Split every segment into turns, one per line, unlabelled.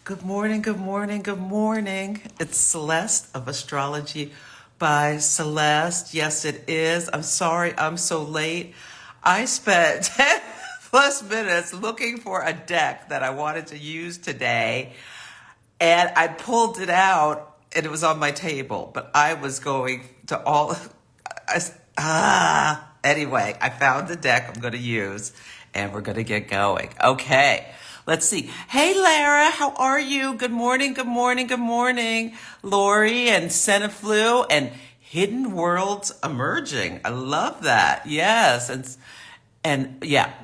Good morning, good morning, good morning. It's Celeste of Astrology by Celeste. Yes, it is. I'm sorry I'm so late. I spent 10 plus minutes looking for a deck that I wanted to use today, and I pulled it out and it was on my table, but I was going to all. Anyway, I found the deck I'm going to use and we're going to get going. Okay. Let's see. Hey, Lara, how are you? Good morning, good morning, good morning. Lori and Senaflu and Hidden Worlds Emerging. I love that. Yes. And yeah,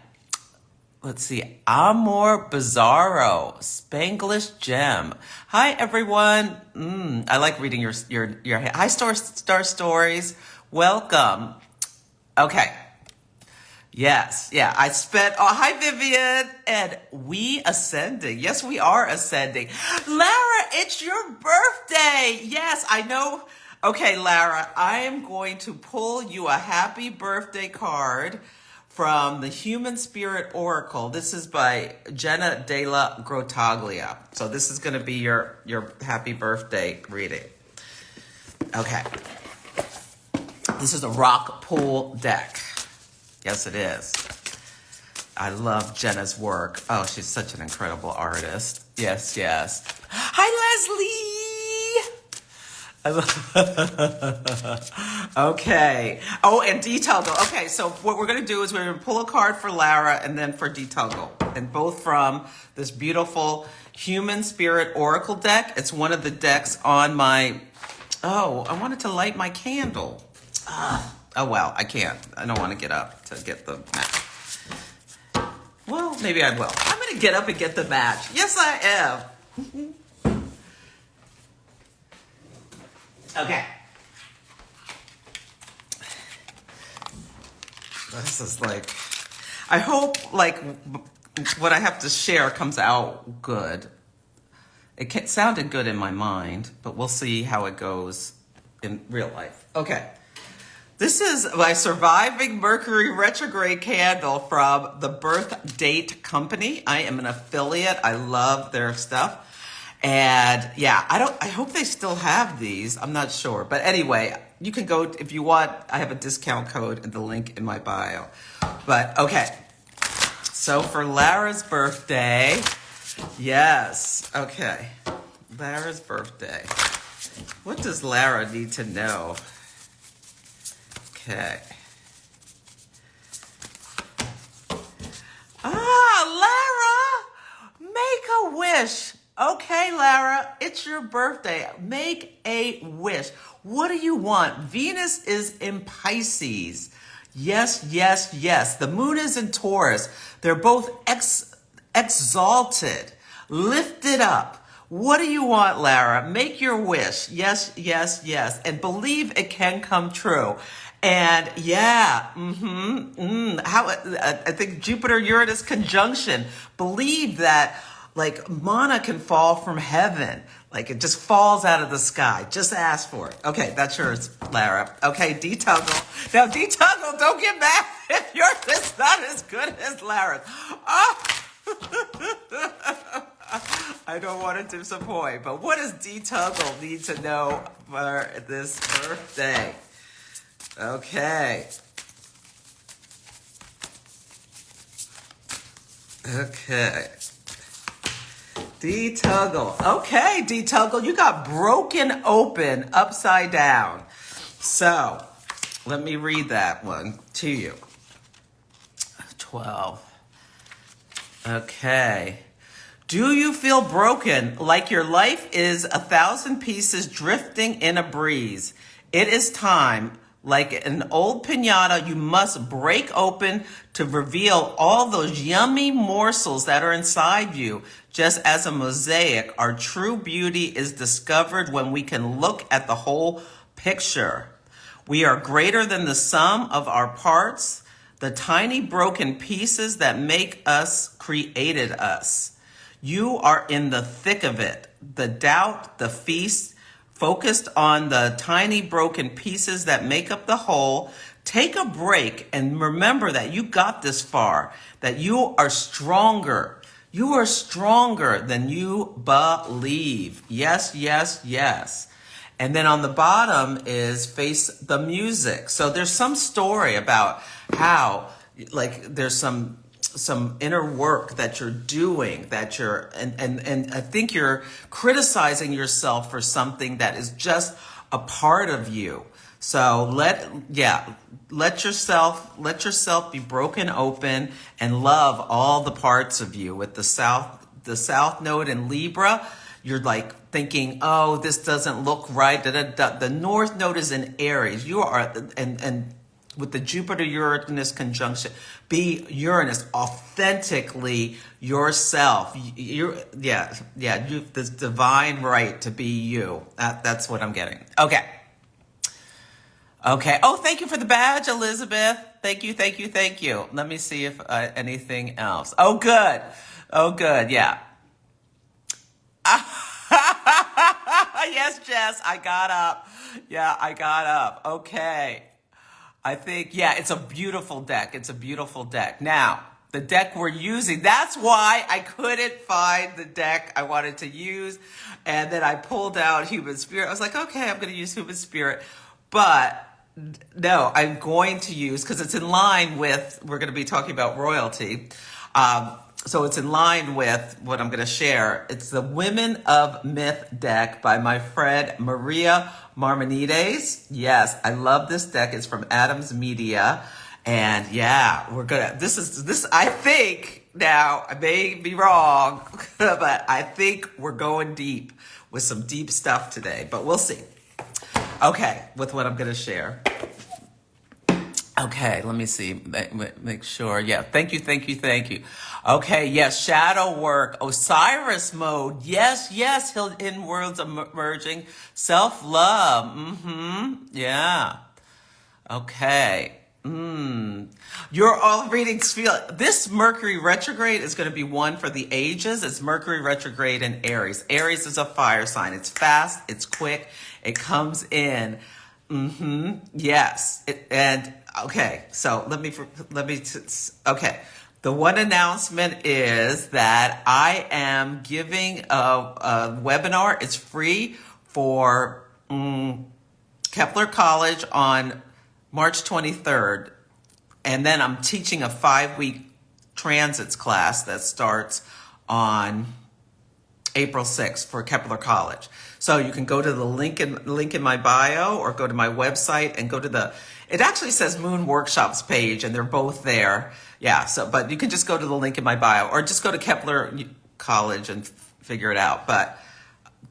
let's see. Amor Bizarro, Spanglish Gem. Hi, everyone. I like reading your Hi, Star Stories. Welcome. Okay. Yes, yeah, hi Vivian, and we ascending. Yes, we are ascending. Lara, it's your birthday. Yes, I know. Okay, Lara, I am going to pull you a happy birthday card from the Human Spirit Oracle. This is by Jenna Della Grottaglia. So this is going to be your happy birthday reading. Okay. This is a rock pool deck. Yes, it is. I love Jenna's work. Oh, she's such an incredible artist. Yes, yes. Hi, Leslie. Okay. Oh, and Detuggle. Okay, so what we're going to do is we're going to pull a card for Lara and then for Detuggle. And both from this beautiful Human Spirit Oracle deck. It's one of the decks on my... Oh, I wanted to light my candle. Oh, well, I can't. I don't want to get up to get the match. Well, maybe I will. I'm going to get up and get the match. Yes, I am. Okay. This is like, I hope like what I have to share comes out good. It sounded good in my mind, but we'll see how it goes in real life. Okay. This is my Surviving Mercury Retrograde candle from the Birth Date Company. I am an affiliate. I love their stuff. And yeah, I hope they still have these. I'm not sure. But anyway, you can go if you want. I have a discount code and the link in my bio. But okay. So for Lara's birthday, yes. Okay. Lara's birthday. What does Lara need to know? Okay. Lara, make a wish. Okay, Lara, it's your birthday. Make a wish. What do you want? Venus is in Pisces. Yes, yes, yes. The moon is in Taurus. They're both exalted, lifted up. What do you want, Lara? Make your wish. Yes, yes, yes. And believe it can come true. And yeah, I think Jupiter-Uranus conjunction. Believe that like manna can fall from heaven. Like it just falls out of the sky. Just ask for it. Okay, that's yours, Lara. Okay, Detuggle. Now, Detuggle, don't get mad if yours is not as good as Lara's. Oh. I don't want to disappoint, but what does Detuggle need to know for this birthday? Okay. Okay. Detuggle. Okay, Detuggle, you got broken open upside down. So, let me read that one to you. 12. Okay. Do you feel broken, like your life is 1,000 pieces drifting in a breeze? It is time. Like an old piñata, you must break open to reveal all those yummy morsels that are inside you. Just as a mosaic, our true beauty is discovered when we can look at the whole picture. We are greater than the sum of our parts. The tiny broken pieces that make us created us. You are in the thick of it. The doubt, the feast, focused on the tiny broken pieces that make up the whole. Take a break and remember that you got this far, that you are stronger You are stronger than you believe. Yes, yes, yes. And then on the bottom is face the music. So there's some story about how, like, there's some inner work that you're doing, that you're, and I think you're criticizing yourself for something that is just a part of you. So let yourself be broken open and love all the parts of you. With the south node in Libra, you're like thinking, oh, this doesn't look right. Da, da, da. The north node is in Aries. You are, and with the Jupiter Uranus conjunction, be Uranus authentically yourself. You have this divine right to be you. That's what I'm getting. Okay. Oh, thank you for the badge, Elizabeth. Thank you, thank you, thank you. Let me see if anything else. Oh, good. Yeah. Yes, Jess, I got up. Yeah, I got up. Okay. I think, yeah, it's a beautiful deck. Now, the deck we're using, that's why I couldn't find the deck I wanted to use. And then I pulled out Human Spirit. I was like, okay, I'm going to use Human Spirit. But no, I'm going to use, because it's in line with, we're going to be talking about royalty. So it's in line with what I'm going to share. It's the Women of Myth deck by my friend Maria Marmonides. Yes, I love this deck. It's from Adams Media. And yeah, we're going to, this, I think, now, I may be wrong, but I think we're going deep with some deep stuff today, but we'll see. Okay, with what I'm going to share. Okay, let me see. Make sure. Yeah, thank you. Okay, yes, shadow work. Osiris mode. Yes, hidden worlds emerging. Self-love. Yeah. Okay. You're all reading. This Mercury retrograde is going to be one for the ages. It's Mercury retrograde in Aries. Aries is a fire sign. It's fast. It's quick. It comes in. Yes. Okay. So okay. The one announcement is that I am giving a webinar. It's free for Kepler College on March 23rd. And then I'm teaching a 5-week transits class that starts on April 6th for Kepler College. So you can go to the link in my bio, or go to my website and go to it actually says Moon Workshops page, and they're both there. Yeah, but you can just go to the link in my bio, or just go to Kepler College and figure it out. But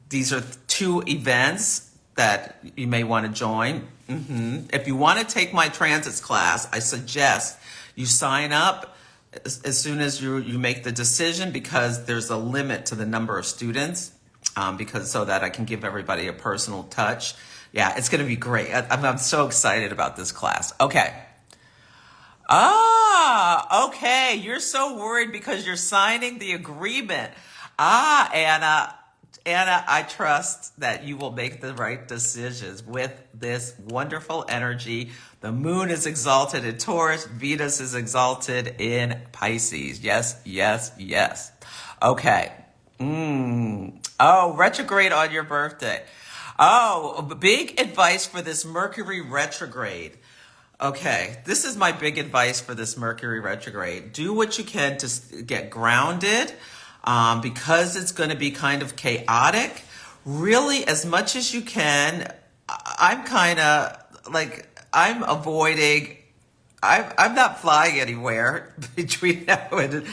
these are 2 events that you may want to join. If you want to take my transits class, I suggest you sign up as soon as you make the decision, because there's a limit to the number of students, so that I can give everybody a personal touch. Yeah, it's going to be great. I'm so excited about this class. Okay. Okay. You're so worried because you're signing the agreement. Anna, I trust that you will make the right decisions with this wonderful energy. The moon is exalted in Taurus. Venus is exalted in Pisces. Yes. Okay. Oh, retrograde on your birthday. Oh, big advice for this Mercury retrograde. Okay, this is my big advice for this Mercury retrograde. Do what you can to get grounded, because it's going to be kind of chaotic. Really, as much as you can. I'm kind of like, I'm avoiding. I'm not flying anywhere between now and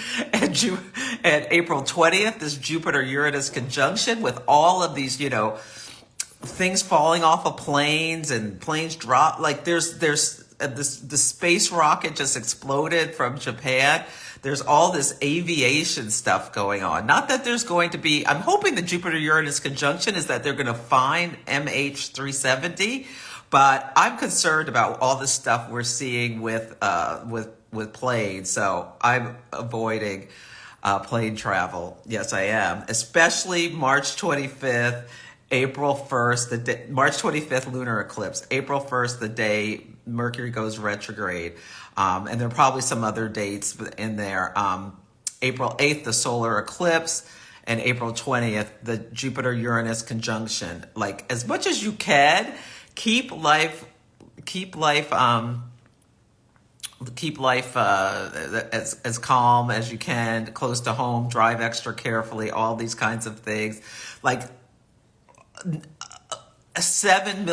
April 20th. This Jupiter Uranus conjunction with all of these, things falling off of planes, and planes drop. Like the space rocket just exploded from Japan. There's all this aviation stuff going on. Not that there's going to be, I'm hoping the Jupiter Uranus conjunction is that they're going to find MH370, but I'm concerned about all the stuff we're seeing with planes. So I'm avoiding plane travel. Yes, I am. Especially March 25th, April 1st, March 25th lunar eclipse, April 1st, the day Mercury goes retrograde. And there are probably some other dates in there. April 8th, the solar eclipse, and April 20th, the Jupiter-Uranus conjunction. Like, as much as you can, keep life, keep life, as calm as you can, close to home, drive extra carefully, all these kinds of things. Like, 7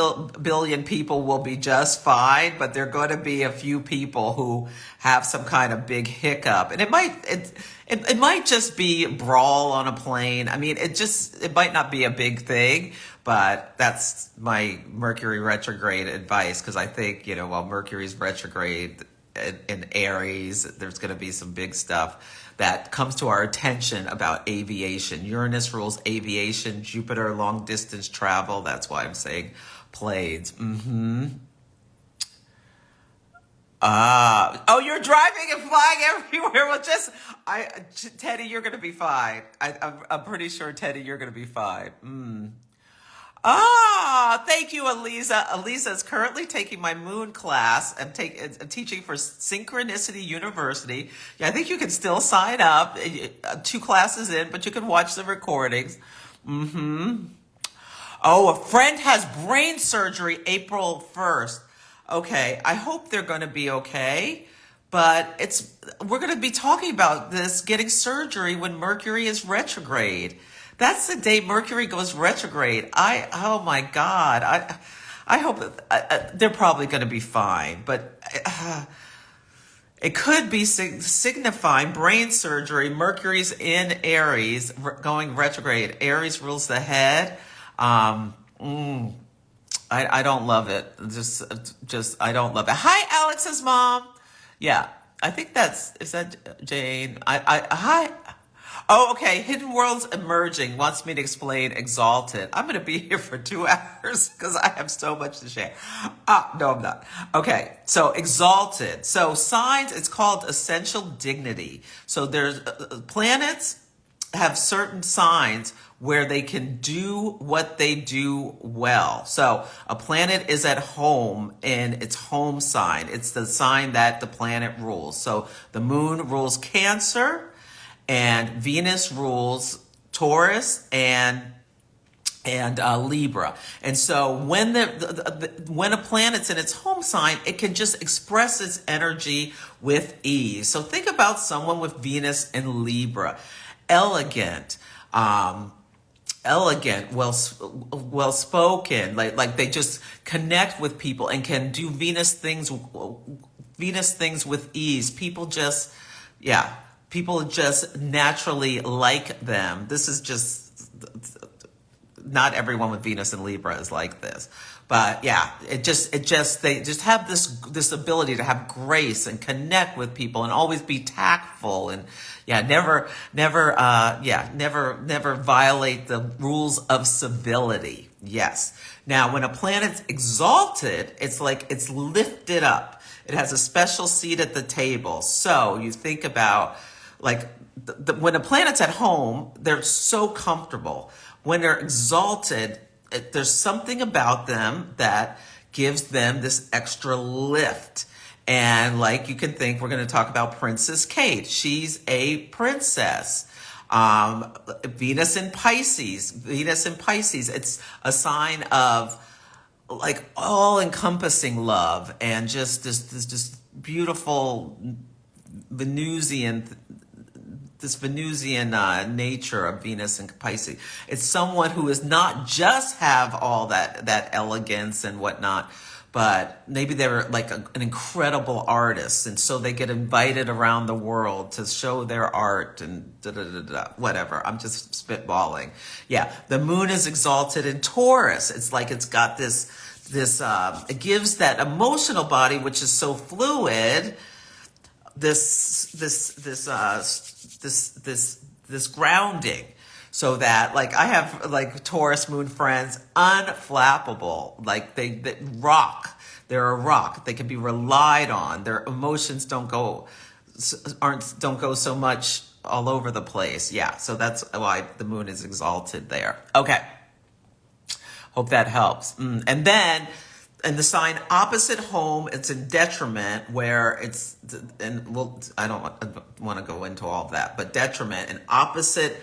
billion people will be just fine, but there are going to be a few people who have some kind of big hiccup, and it might just be a brawl on a plane. I mean, it might not be a big thing, but that's my Mercury retrograde advice, because I think, while Mercury's retrograde in Aries, there's going to be some big stuff that comes to our attention about aviation. Uranus rules aviation, Jupiter, long distance travel. That's why I'm saying planes. Oh, you're driving and flying everywhere. Well, Teddy, you're going to be fine. I'm pretty sure, Teddy, you're going to be fine. Thank you, Aliza. Aliza is currently taking my moon class. I'm teaching for Synchronicity University. Yeah, I think you can still sign up. 2 classes in, but you can watch the recordings. Oh, a friend has brain surgery April 1st. Okay, I hope they're going to be okay. But we're going to be talking about this, getting surgery when Mercury is retrograde. That's the day Mercury goes retrograde. Oh my God. I hope they're probably going to be fine, but it could be signifying brain surgery. Mercury's in Aries, going retrograde. Aries rules the head. I don't love it. I don't love it. Hi, Alex's mom. Yeah, I think is that Jane? Hi. Oh, okay. Hidden Worlds Emerging wants me to explain Exalted. I'm going to be here for 2 hours because I have so much to share. No, I'm not. Okay. So Exalted. So signs, it's called essential dignity. So there's planets have certain signs where they can do what they do well. So a planet is at home in its home sign. It's the sign that the planet rules. So the moon rules Cancer, and Venus rules Taurus and Libra. And so when when a planet's in its home sign, it can just express its energy with ease. So think about someone with Venus in Libra, elegant, well spoken, like they just connect with people and can do Venus things with ease. People just naturally like them. This is just, not everyone with Venus and Libra is like this. But yeah, they just have this ability to have grace and connect with people and always be tactful and never violate the rules of civility. Yes. Now, when a planet's exalted, it's like it's lifted up. It has a special seat at the table. So you think about, like, when a planet's at home, they're so comfortable. When they're exalted, there's something about them that gives them this extra lift. And like you can think, we're going to talk about Princess Kate. She's a princess. Venus in Pisces. It's a sign of like all-encompassing love and just this beautiful Venusian nature of Venus and Pisces. It's someone who is not just have all that elegance and whatnot, but maybe they're like an incredible artist, and so they get invited around the world to show their art and whatever. I'm just spitballing. Yeah, the moon is exalted in Taurus. It's like it's got this it gives that emotional body, which is so fluid, this grounding, so that, like, I have like Taurus moon friends, unflappable, like they rock. They're a rock. They can be relied on. Their emotions don't go so much all over the place. Yeah, so that's why the moon is exalted there. Okay, hope that helps. And then and the sign opposite home, it's in detriment, where it's, and well, I don't want to go into all of that, but detriment and opposite,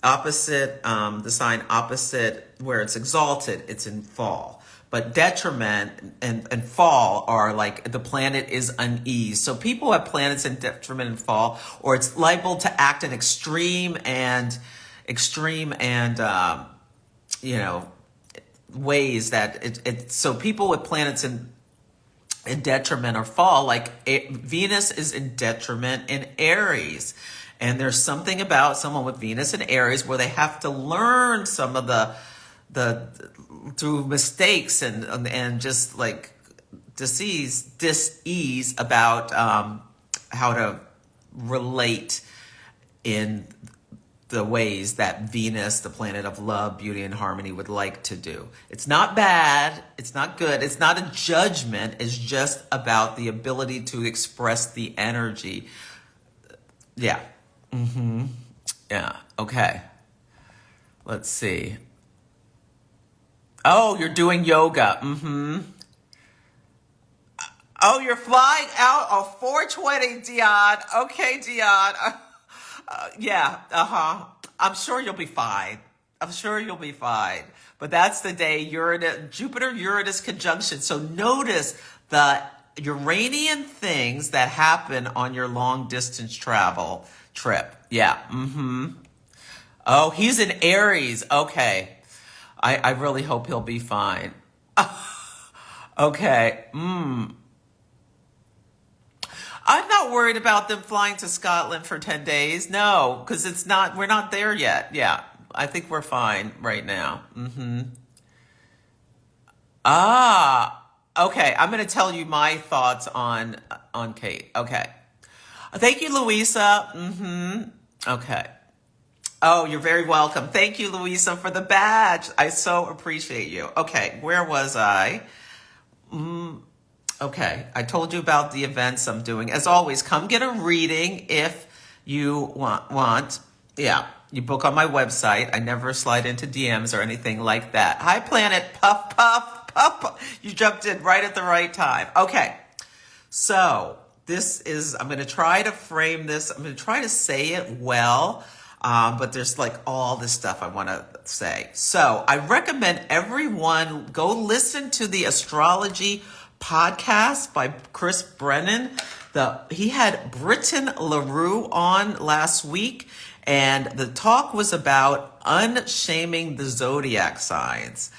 the sign opposite where it's exalted, it's in fall. But detriment and fall are like the planet is unease. So people have planets in detriment and fall, or it's liable to act in you know, ways that so people with planets in detriment or fall, like Venus is in detriment in Aries. And there's something about someone with Venus in Aries where they have to learn some of the through mistakes and just like dis-ease about how to relate in the ways that Venus, the planet of love, beauty, and harmony, would like to do. It's not bad. It's not good. It's not a judgment. It's just about the ability to express the energy. Yeah. Yeah. Okay. Let's see. Oh, you're doing yoga. Oh, you're flying out of 420, Dion. Okay, Dion. Yeah, I'm sure you'll be fine. I'm sure you'll be fine. But that's the day Jupiter-Uranus conjunction. So notice the Uranian things that happen on your long distance travel trip. Yeah. Oh, he's in Aries. Okay. I really hope he'll be fine. Okay. I'm not worried about them flying to Scotland for 10 days. No, because we're not there yet. Yeah, I think we're fine right now. Okay. I'm going to tell you my thoughts on Kate. Okay. Thank you, Louisa. Okay. Oh, you're very welcome. Thank you, Louisa, for the badge. I so appreciate you. Okay, where was I? Okay, I told you about the events I'm doing. As always, come get a reading if you want. Yeah, you book on my website. I never slide into DMs or anything like that. Hi, Planet Puff Puff Puff. Puff. You jumped in right at the right time. Okay, so I'm going to try to frame this. I'm going to try to say it well, but there's like all this stuff I want to say. So I recommend everyone go listen to the Astrology podcast by Chris Brennan. He had Britton LaRue on last week, and the talk was about unshaming the zodiac signs.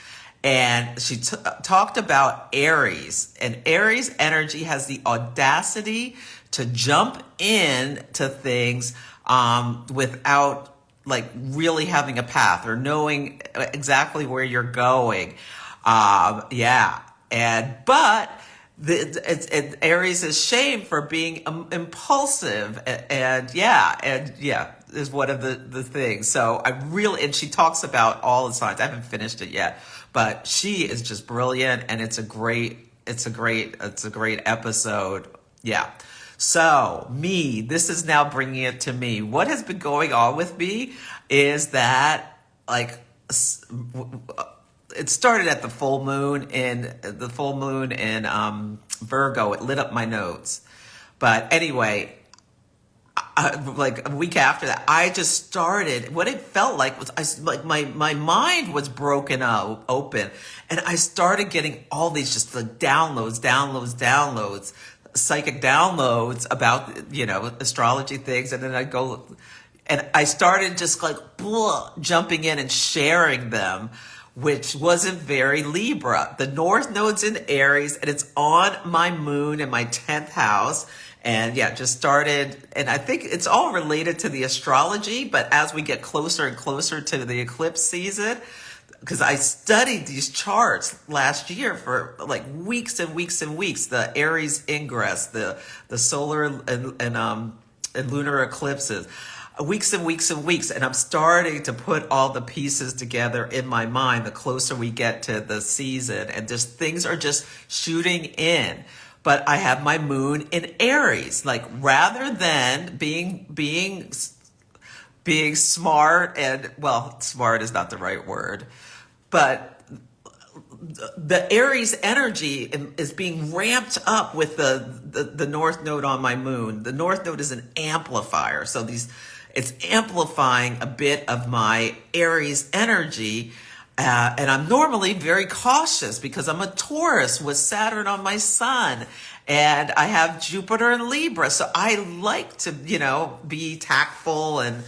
And she talked about Aries, and Aries energy has the audacity to jump in to things without like really having a path or knowing exactly where you're going. Yeah. But Aries is shamed for being impulsive, and is one of the things. So and she talks about all the signs. I haven't finished it yet, but she is just brilliant, and it's a great episode. Yeah. So this is now bringing it to me. What has been going on with me is that it started at the full moon in Virgo. It lit up my notes. But anyway, like a week after that, I just started, what it felt like was my mind was broken open, and I started getting all these just like downloads, psychic downloads about, astrology things. And then I go, and I started just like jumping in and sharing them, which wasn't very Libra. The North Node's in Aries, and it's on my moon in my 10th house. And just started, and I think it's all related to the astrology, but as we get closer and closer to the eclipse season, because I studied these charts last year for like weeks and weeks and weeks, the Aries ingress, the solar and lunar eclipses, weeks and weeks and weeks. And I'm starting to put all the pieces together in my mind the closer we get to the season, and just things are just shooting in. But I have my moon in Aries, like rather than being smart, and well, smart is not the right word, but the Aries energy is being ramped up with the North Node on my moon. The North Node is an amplifier. So it's amplifying a bit of my Aries energy. And I'm normally very cautious because I'm a Taurus with Saturn on my sun. And I have Jupiter in Libra. So I like to, be tactful and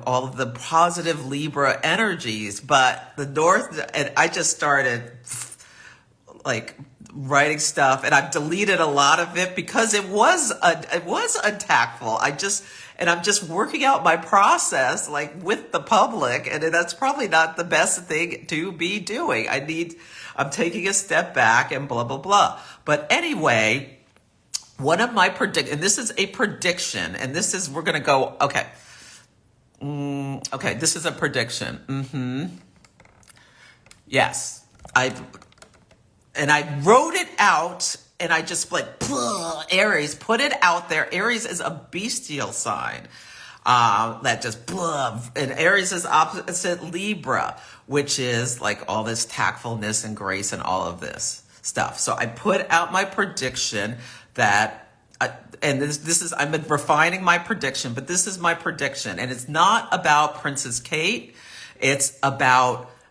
all of the positive Libra energies. But the North, and I just started like writing stuff, and I've deleted a lot of it because it was untactful. I'm just working out my process like with the public, and that's probably not the best thing to be doing. I'm taking a step back and blah, blah, blah. But anyway, one of my and this is a prediction, and we're going to go, okay. Okay, this is a prediction. Yes. I wrote it out, and I just Aries, put it out there. Aries is a bestial sign. That just and Aries is opposite Libra, which is like all this tactfulness and grace and all of this stuff. So I put out my prediction that, and this is, I'm refining my prediction, but this is my prediction, and it's not about Princess Kate. This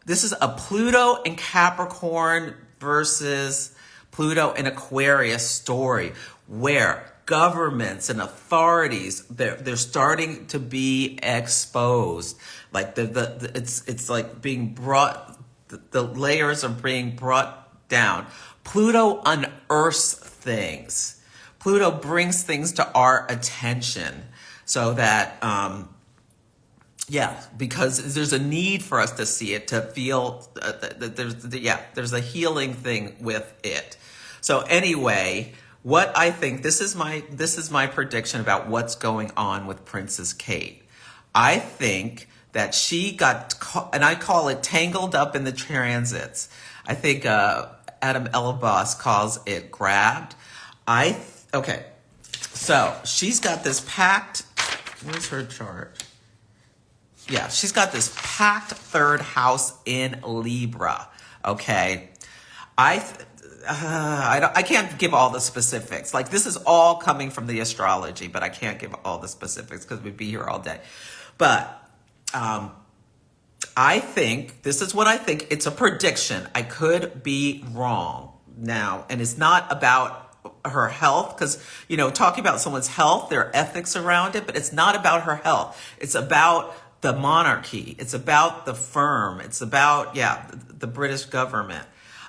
is a Pluto in Capricorn versus Pluto in Aquarius story, where governments and authorities, they're starting to be exposed. Like it's like being brought, the layers are being brought down. Pluto unearths things. Pluto brings things to our attention so that, because there's a need for us to see it, to feel that there's a healing thing with it. So anyway, what I think, this is my prediction about what's going on with Princess Kate. I think that she got, and I call it tangled up in the transits. I think Adam Elabas calls it grabbed. Okay, so she's got this packed, where's her chart? Yeah, she's got this packed third house in Libra, okay? I can't give all the specifics. Like, this is all coming from the astrology, but I can't give all the specifics because we'd be here all day. But I think, this is what I think. It's a prediction. I could be wrong now, and it's not about her health, because, talking about someone's health, there are ethics around it, but it's not about her health. It's about the monarchy. It's about the firm. It's about, the British government.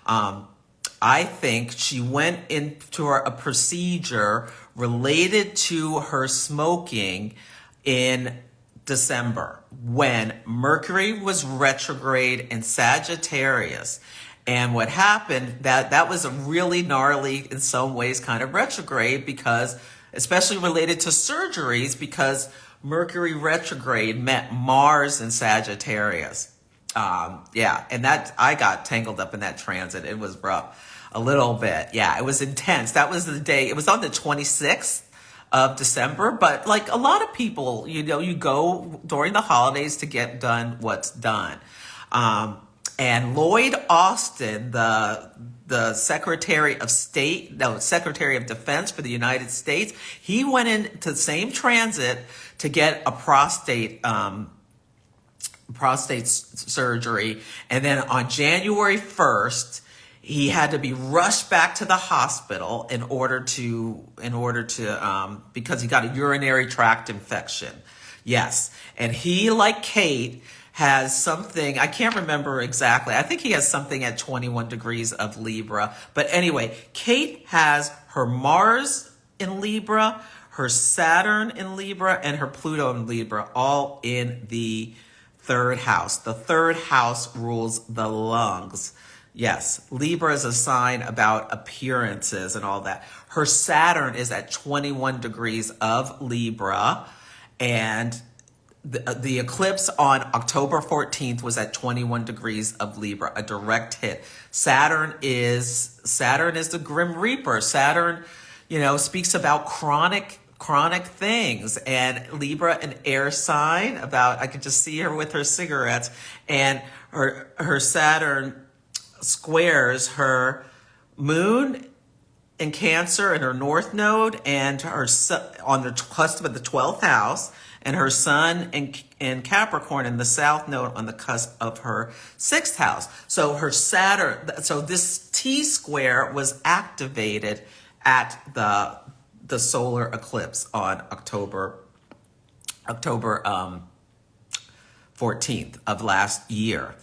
I think she went into a procedure related to her smoking in December, when Mercury was retrograde in Sagittarius. And what happened, that was a really gnarly, in some ways, kind of retrograde, because, especially related to surgeries, because Mercury retrograde met Mars in Sagittarius. And that, I got tangled up in that transit. It was rough a little bit. Yeah, it was intense. That was the day, it was on the 26th of December, but like a lot of people, you go during the holidays to get done what's done. And Lloyd Austin, the Secretary of Defense for the United States, he went into the same transit to get a prostate surgery. And then on January 1st, he had to be rushed back to the hospital in order to because he got a urinary tract infection. Yes. And he, like Kate, has something, I can't remember exactly. I think he has something at 21 degrees of Libra. But anyway, Kate has her Mars in Libra, her Saturn in Libra, and her Pluto in Libra, all in the third house. The third house rules the lungs. Yes, Libra is a sign about appearances and all that. Her Saturn is at 21 degrees of Libra, and the eclipse on October 14th was at 21 degrees of Libra, a direct hit. Saturn is the Grim Reaper. Saturn, speaks about chronic things, and Libra, an air sign, I could just see her with her cigarettes, and her Saturn squares her moon in Cancer in her north node, and her on the cusp of the 12th house, and her sun in Capricorn in the south node on the cusp of her 6th house. So her Saturn, so this T square was activated at the solar eclipse on October 14th of last year.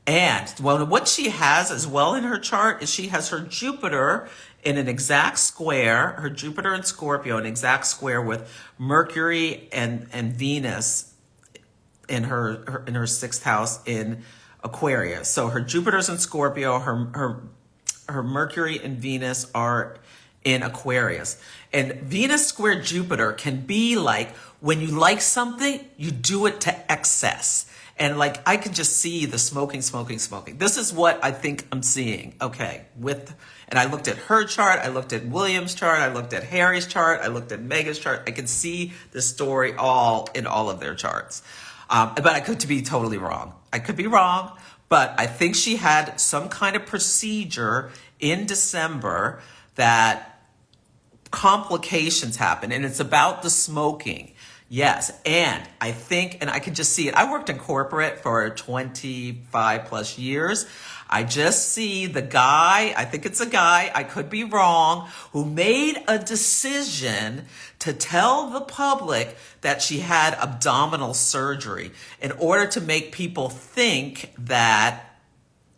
And what she has as well in her chart is she has her Jupiter in an exact square, her Jupiter in Scorpio, an exact square with Mercury and Venus in her 6th house in Aquarius. So her Jupiter's in Scorpio, her Mercury and Venus are in Aquarius. And Venus squared Jupiter can be like when you like something, you do it to excess. And like, I could just see the smoking. This is what I think I'm seeing. Okay. And I looked at her chart. I looked at William's chart. I looked at Harry's chart. I looked at Meghan's chart. I can see the story in all of their charts. But I could be totally wrong. I could be wrong, but I think she had some kind of procedure in December that complications happen. And it's about the smoking. Yes, and I think, and I can just see it. I worked in corporate for 25 plus years. I just see the guy, I think it's a guy, I could be wrong, who made a decision to tell the public that she had abdominal surgery in order to make people think that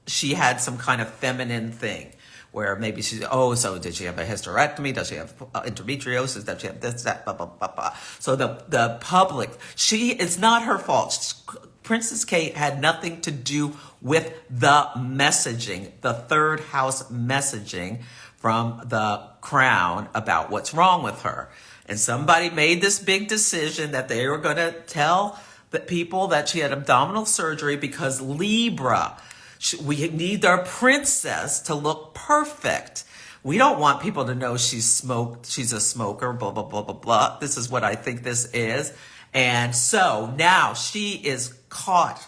she had some kind of feminine thing. Where maybe she's, so did she have a hysterectomy? Does she have endometriosis? Does she have this, that, blah, blah, blah, blah. So the public, it's not her fault. Princess Kate had nothing to do with the messaging, the 3rd house messaging from the crown about what's wrong with her. And somebody made this big decision that they were going to tell the people that she had abdominal surgery because Libra, we need our princess to look perfect. We don't want people to know she's a smoker, blah, blah, blah, blah, blah. This is what I think this is. And so now she is caught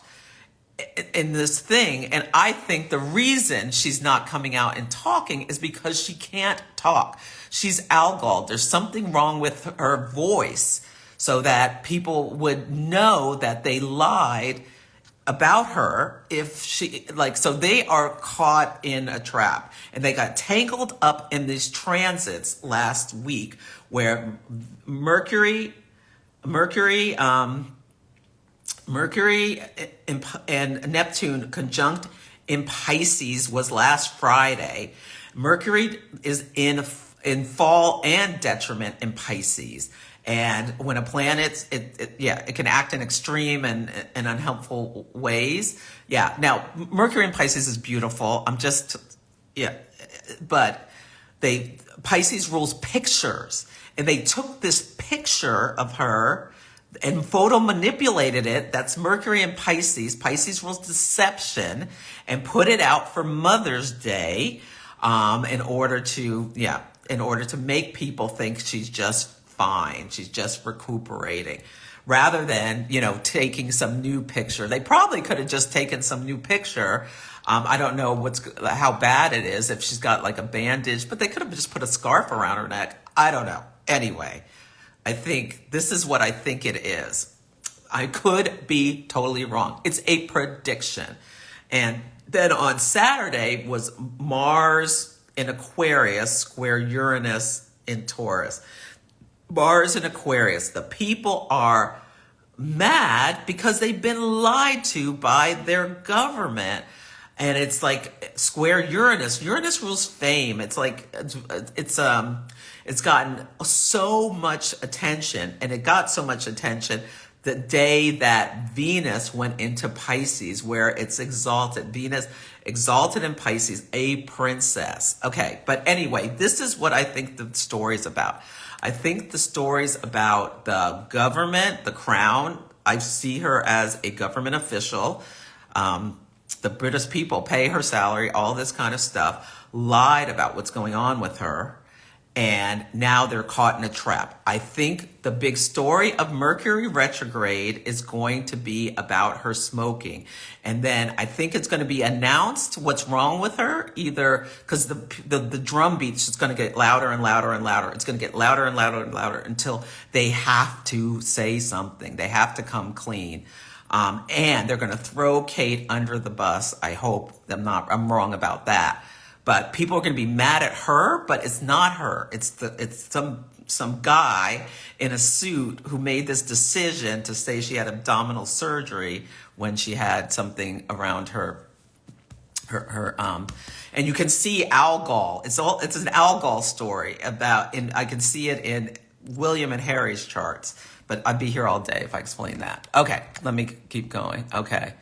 in this thing. And I think the reason she's not coming out and talking is because she can't talk. She's alcoholed. There's something wrong with her voice so that people would know that they lied about her so they are caught in a trap, and they got tangled up in these transits last week where Mercury and Neptune conjunct in Pisces was last Friday. Mercury is in fall and detriment in Pisces. And when a planet, it can act in extreme and unhelpful ways. Yeah. Now, Mercury in Pisces is beautiful. But Pisces rules pictures. And they took this picture of her and photo manipulated it. That's Mercury in Pisces. Pisces rules deception, and put it out for Mother's Day, in order to make people think she's just fine. She's just recuperating rather than, taking some new picture. They probably could have just taken some new picture. I don't know how bad it is if she's got like a bandage, but they could have just put a scarf around her neck. I don't know. Anyway, I think this is what I think it is. I could be totally wrong. It's a prediction. And then on Saturday was Mars in Aquarius square Uranus in Taurus. Mars in Aquarius. The people are mad because they've been lied to by their government. And it's like square Uranus. Uranus rules fame. It's like, it's gotten so much attention, and it got so much attention the day that Venus went into Pisces, where it's exalted. Venus exalted in Pisces, a princess. Okay, but anyway, this is what I think the story's about. I think the story's about the government, the crown. I see her as a government official. The British people pay her salary, all this kind of stuff, lied about what's going on with her. And now they're caught in a trap. I think the big story of Mercury retrograde is going to be about her smoking. And then I think it's going to be announced what's wrong with her, either because the drum beat's just going to get louder and louder and louder. It's going to get louder and louder and louder until they have to say something. They have to come clean. And they're going to throw Kate under the bus. I hope I'm wrong about that. But people are going to be mad at her, but it's not her. It's some guy in a suit who made this decision to say she had abdominal surgery when she had something around her and you can see Algol. It's an Algol story I can see it in William and Harry's charts, but I'd be here all day if I explained that. Okay, let me keep going. Okay.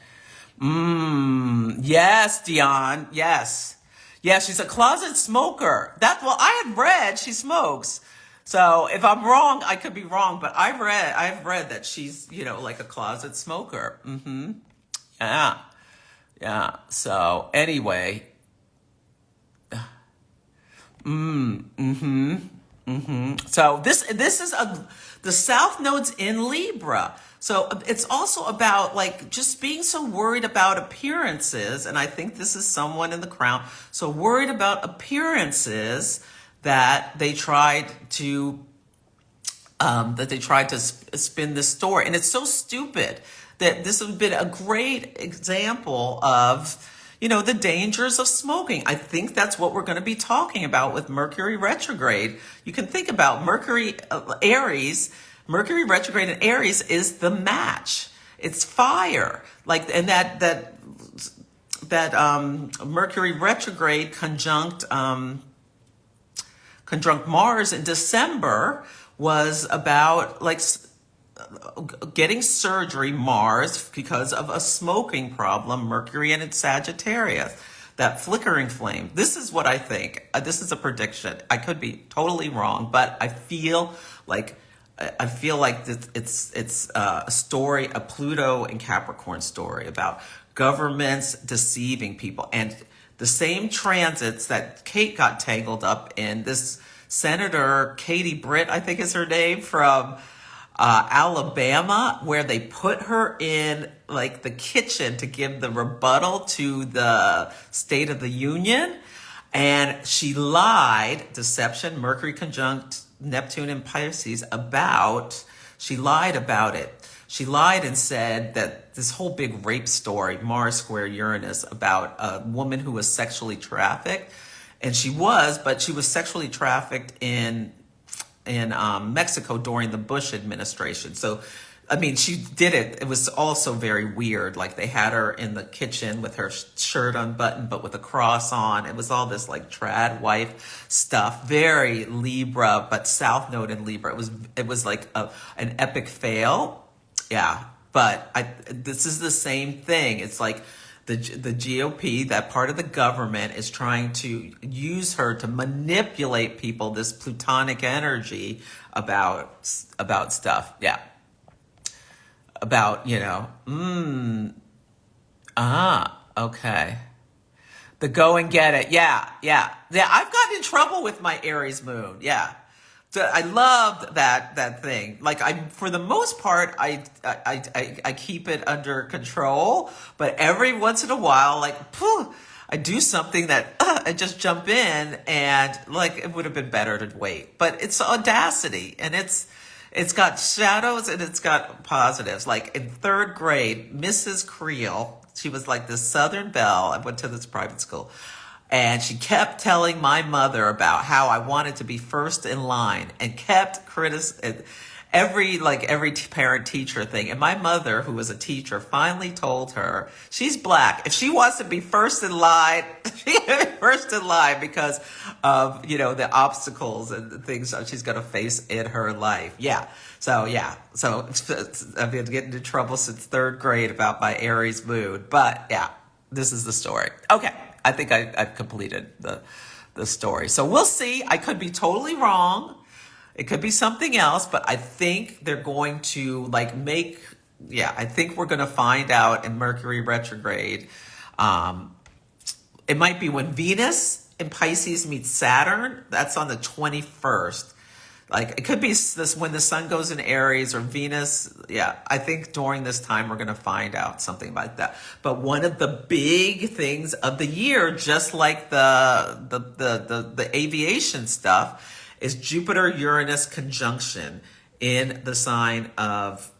Yes, Dion. Yes. Yeah, she's a closet smoker. I had read she smokes. So if I'm wrong, I could be wrong, but I've read that she's, like a closet smoker. Yeah. Yeah. So anyway. So this is the South Node's in Libra. So it's also about like just being so worried about appearances. And I think this is someone in the crown. So worried about appearances that they tried to spin this story. And it's so stupid that this has been a great example of, the dangers of smoking. I think that's what we're going to be talking about with Mercury retrograde. You can think about Aries. Mercury retrograde in Aries is the match. It's fire. And that Mercury retrograde conjunct Mars in December was about getting surgery, Mars, because of a smoking problem, Mercury and its Sagittarius, that flickering flame. This is what I think. This is a prediction. I could be totally wrong, but I feel like it's a story, a Pluto and Capricorn story about governments deceiving people. And the same transits that Kate got tangled up in, this Senator Katie Britt, I think is her name, from Alabama, where they put her in the kitchen to give the rebuttal to the State of the Union. And she lied, deception, Mercury conjunct Neptune and Pisces, she lied about it. She lied and said that this whole big rape story, Mars square Uranus, about a woman who was sexually trafficked. And she was sexually trafficked in Mexico during the Bush administration. So, she did it. It was also very weird. They had her in the kitchen with her shirt unbuttoned, but with a cross on. It was all this trad wife stuff. Very Libra, but South Node in Libra. It was like an epic fail. Yeah. But this is the same thing. It's like the GOP, that part of the government, is trying to use her to manipulate people, this plutonic energy about stuff. Yeah. About, okay. The go and get it. Yeah. I've gotten in trouble with my Aries moon. Yeah. So I loved that thing. For the most part, I keep it under control, but every once in a while, I do something that I just jump in, and it would have been better to wait. But it's audacity, and it's got shadows and it's got positives. In third grade, Mrs. Creel, she was this Southern Belle. I went to this private school. And she kept telling my mother about how I wanted to be first in line, and kept criticizing every parent teacher thing. And my mother, who was a teacher, finally told her she's black. If she wants to be first in line, she can be first in line because of, the obstacles and the things that she's going to face in her life. Yeah. So I've been getting into trouble since third grade about my Aries moon. But yeah, this is the story. Okay. I think I've completed the story. So we'll see. I could be totally wrong. It could be something else, but I think they're going to I think we're going to find out in Mercury retrograde. It might be when Venus in Pisces meets Saturn. That's on the 21st. Like, it could be this when the sun goes in Aries or Venus. Yeah, I think during this time we're going to find out something like that. But one of the big things of the year, just like the aviation stuff, is Jupiter-Uranus conjunction in the sign of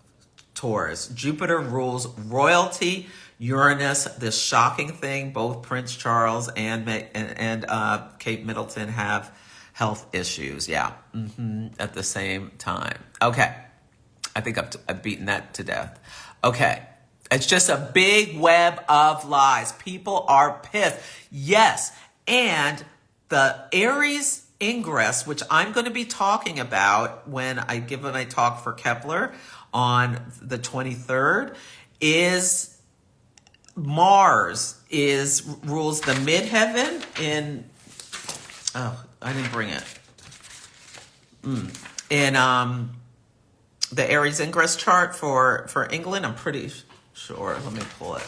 Taurus. Jupiter rules royalty. Uranus, this shocking thing, both Prince Charles and Kate Middleton have health issues, yeah, at the same time. Okay, I think I've beaten that to death. Okay, it's just a big web of lies. People are pissed. Yes, and the Aries ingress, which I'm going to be talking about when I give my talk for Kepler on the 23rd, is Mars rules the midheaven in... Oh, I didn't bring it. In the Aries ingress chart for England, I'm pretty sure. Let me pull it.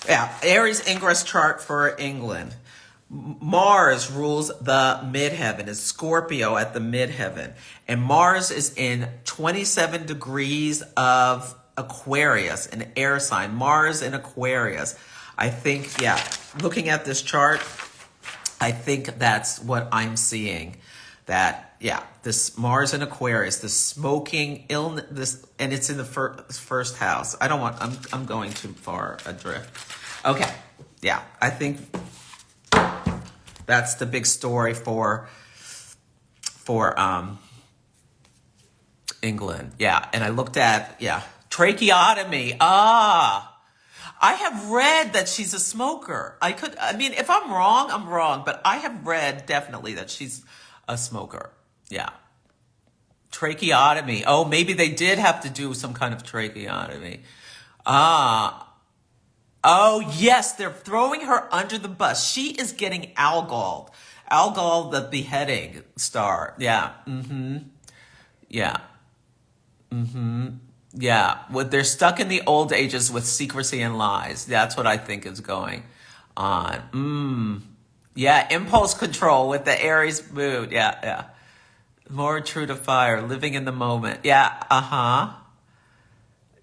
Yeah, Aries ingress chart for England. Mars rules the midheaven, is Scorpio at the midheaven. And Mars is in 27 degrees of Aquarius, an air sign. Mars in Aquarius. I think, yeah, looking at this chart, I think that's what I'm seeing. That, yeah, this Mars in Aquarius, this smoking illness, this, and it's in the first house. I'm going too far adrift. Okay, yeah, I think that's the big story for England. Yeah, and I looked at, yeah, tracheotomy. I have read that she's a smoker. I mean, if I'm wrong, I'm wrong, but I have read definitely that she's a smoker. Yeah. Tracheotomy. Oh, maybe they did have to do some kind of tracheotomy. Oh, yes, they're throwing her under the bus. She is getting Algol. Algol, the beheading star. Yeah. Yeah. Yeah. They're stuck in the old ages with secrecy and lies. That's what I think is going on. Yeah, impulse control with the Aries mood. Yeah. More true to fire, living in the moment. Yeah,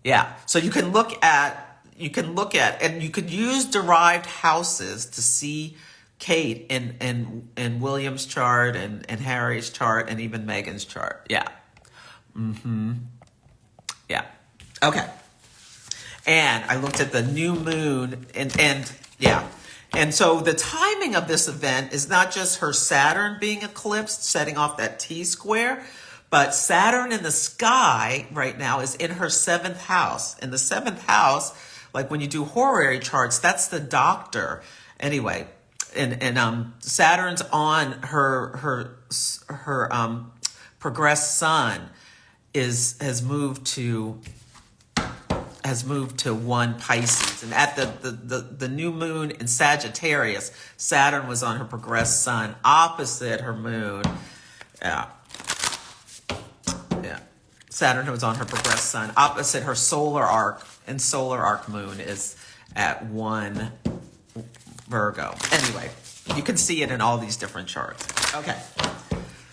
Yeah. So you can look at, and you could use derived houses to see Kate in William's chart and Harry's chart and even Meghan's chart. Yeah. Yeah. Okay. And I looked at the new moon and yeah. And so the timing of this event is not just her Saturn being eclipsed, setting off that T-square, but Saturn in the sky right now is in her 7th house. In the 7th house, like when you do horary charts, that's the doctor. Anyway, and Saturn's on her progressed sun has moved to 1 Pisces, and at the new moon in Sagittarius, Saturn was on her progressed sun opposite her moon. Yeah. Saturn was on her progressed sun opposite her solar arc, and solar arc moon is at 1 Virgo. Anyway, you can see it in all these different charts. Okay,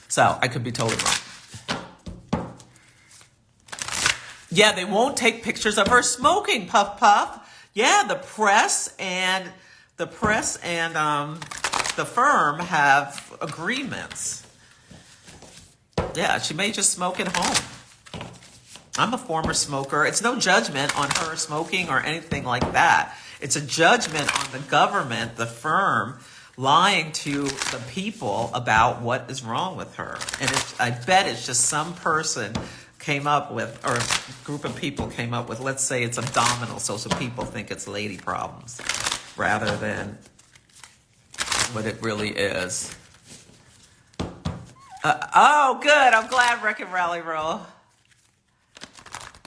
so I could be totally wrong. Yeah, they won't take pictures of her smoking, Puff Puff. Yeah, the press and the firm have agreements. Yeah, she may just smoke at home. I'm a former smoker. It's no judgment on her smoking or anything like that. It's a judgment on the government, the firm, lying to the people about what is wrong with her. And I bet it's just some person came up with, or a group of people came up with, let's say it's abdominal, so people think it's lady problems rather than what it really is. Oh, good. I'm glad, Wreck and Rally Roll.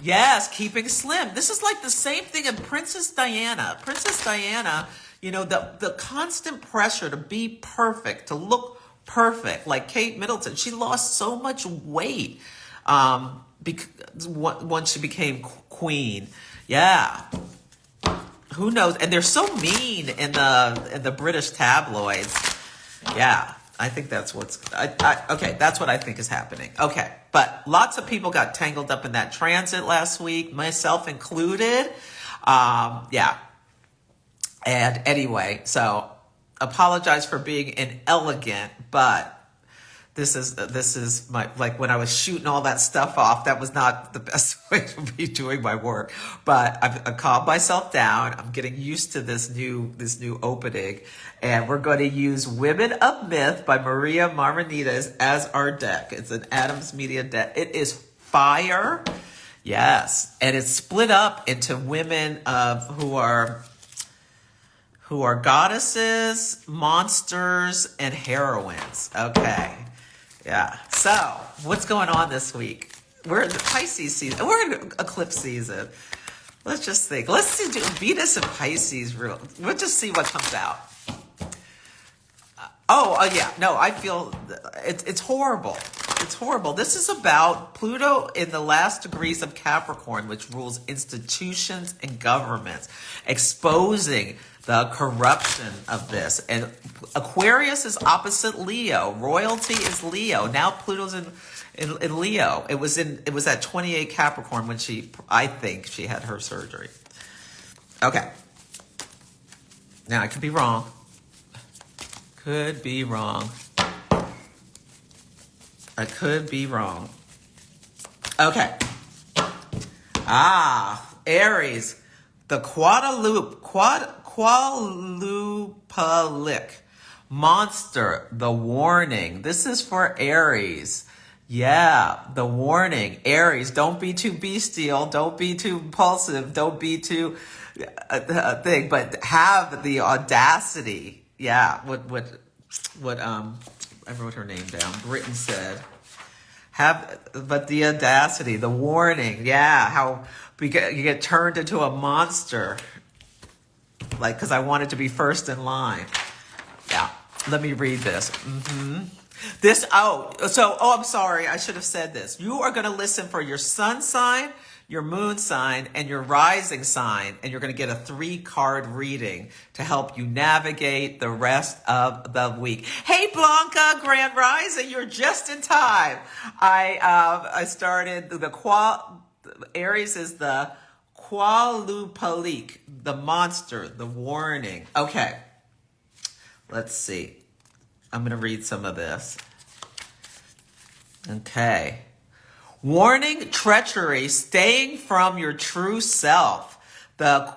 Yes, keeping slim. This is like the same thing in Princess Diana. Princess Diana, you know, the constant pressure to be perfect, to look perfect, like Kate Middleton. She lost so much weight once she became queen. Yeah. Who knows? And they're so mean in the British tabloids. Yeah, I think that's okay, that's what I think is happening. Okay, but lots of people got tangled up in that transit last week, myself included. Yeah. And anyway, so apologize for being inelegant, but this is my, like, when I was shooting all that stuff off, that was not the best way to be doing my work. But I've calmed myself down. I'm getting used to this new opening, and we're going to use Women of Myth by Maria Marmonides as our deck. It's an Adams Media deck. It is fire, yes, and it's split up into women who are goddesses, monsters, and heroines. Okay. Yeah. So, what's going on this week? We're in the Pisces season. We're in eclipse season. Let's just think. Let's do Venus and Pisces. We'll just see what comes out. Yeah. No, I feel it's horrible. It's horrible. This is about Pluto in the last degrees of Capricorn, which rules institutions and governments, exposing the corruption of this. And Aquarius is opposite Leo. Royalty is Leo. Now Pluto's in Leo. It was at 28 Capricorn when I think she had her surgery. Okay. Now I could be wrong. Could be wrong. I could be wrong. Okay. Aries. The Quadrupalic monster. The warning. This is for Aries. Yeah, the warning. Aries, don't be too bestial. Don't be too impulsive. Don't be too thing. But have the audacity. Yeah, what I wrote her name down. Britain said, but the audacity, the warning. Yeah, how you get turned into a monster. Like, because I wanted to be first in line. Yeah, let me read this. I'm sorry, I should have said this. You are going to listen for your sun sign, your moon sign, and your rising sign, and you're going to get a 3-card reading to help you navigate the rest of the week. Hey, Blanca, Grand Rising, you're just in time. I started Aries is the Quadrupalic, the monster, the warning. Okay, let's see. I'm going to read some of this. Okay. Warning, treachery, staying from your true self. The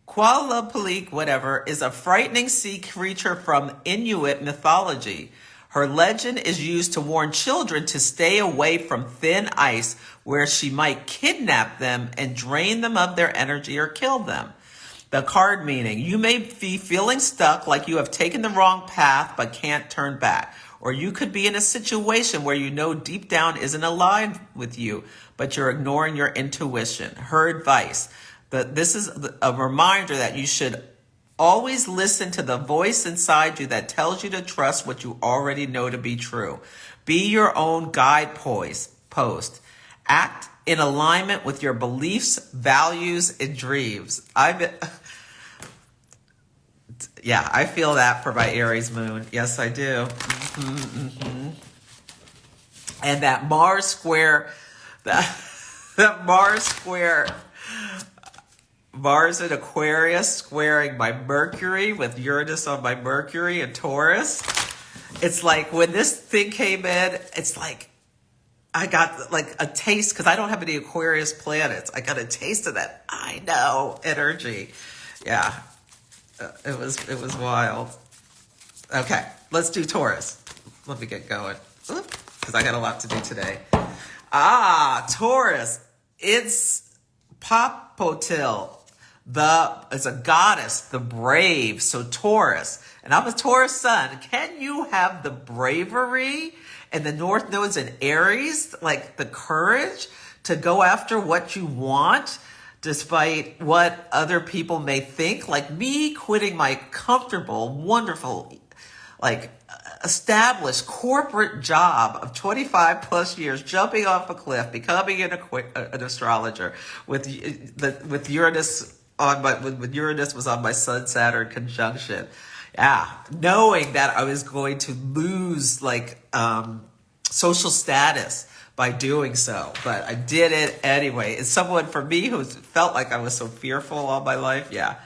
Quadrupalic, whatever, is a frightening sea creature from Inuit mythology. Her legend is used to warn children to stay away from thin ice where she might kidnap them and drain them of their energy or kill them. The card meaning, you may be feeling stuck like you have taken the wrong path but can't turn back. Or you could be in a situation where you know deep down isn't aligned with you, but you're ignoring your intuition. Her advice, this is a reminder that you should always listen to the voice inside you that tells you to trust what you already know to be true. Be your own guidepost. Act in alignment with your beliefs, values, and dreams. Yeah, I feel that for my Aries moon. Yes, I do. And that Mars square, Mars in Aquarius squaring my Mercury with Uranus on my Mercury and Taurus. It's like when this thing came in, it's like I got like a taste, because I don't have any Aquarius planets. I got a taste of that I know energy. Yeah, it was wild. Okay, let's do Taurus. Let me get going, because I got a lot to do today. Taurus. It's Popotil. It's a goddess, the brave. So Taurus, and I'm a Taurus sun. Can you have the bravery and the North Node's in Aries, like the courage to go after what you want, despite what other people may think? Like me quitting my comfortable, wonderful, like established corporate job of 25 plus years, jumping off a cliff, becoming an astrologer with Uranus on my, when Uranus was on my Sun Saturn conjunction. Yeah, knowing that I was going to lose like social status by doing so, but I did it anyway. As someone for me who felt like I was so fearful all my life, yeah,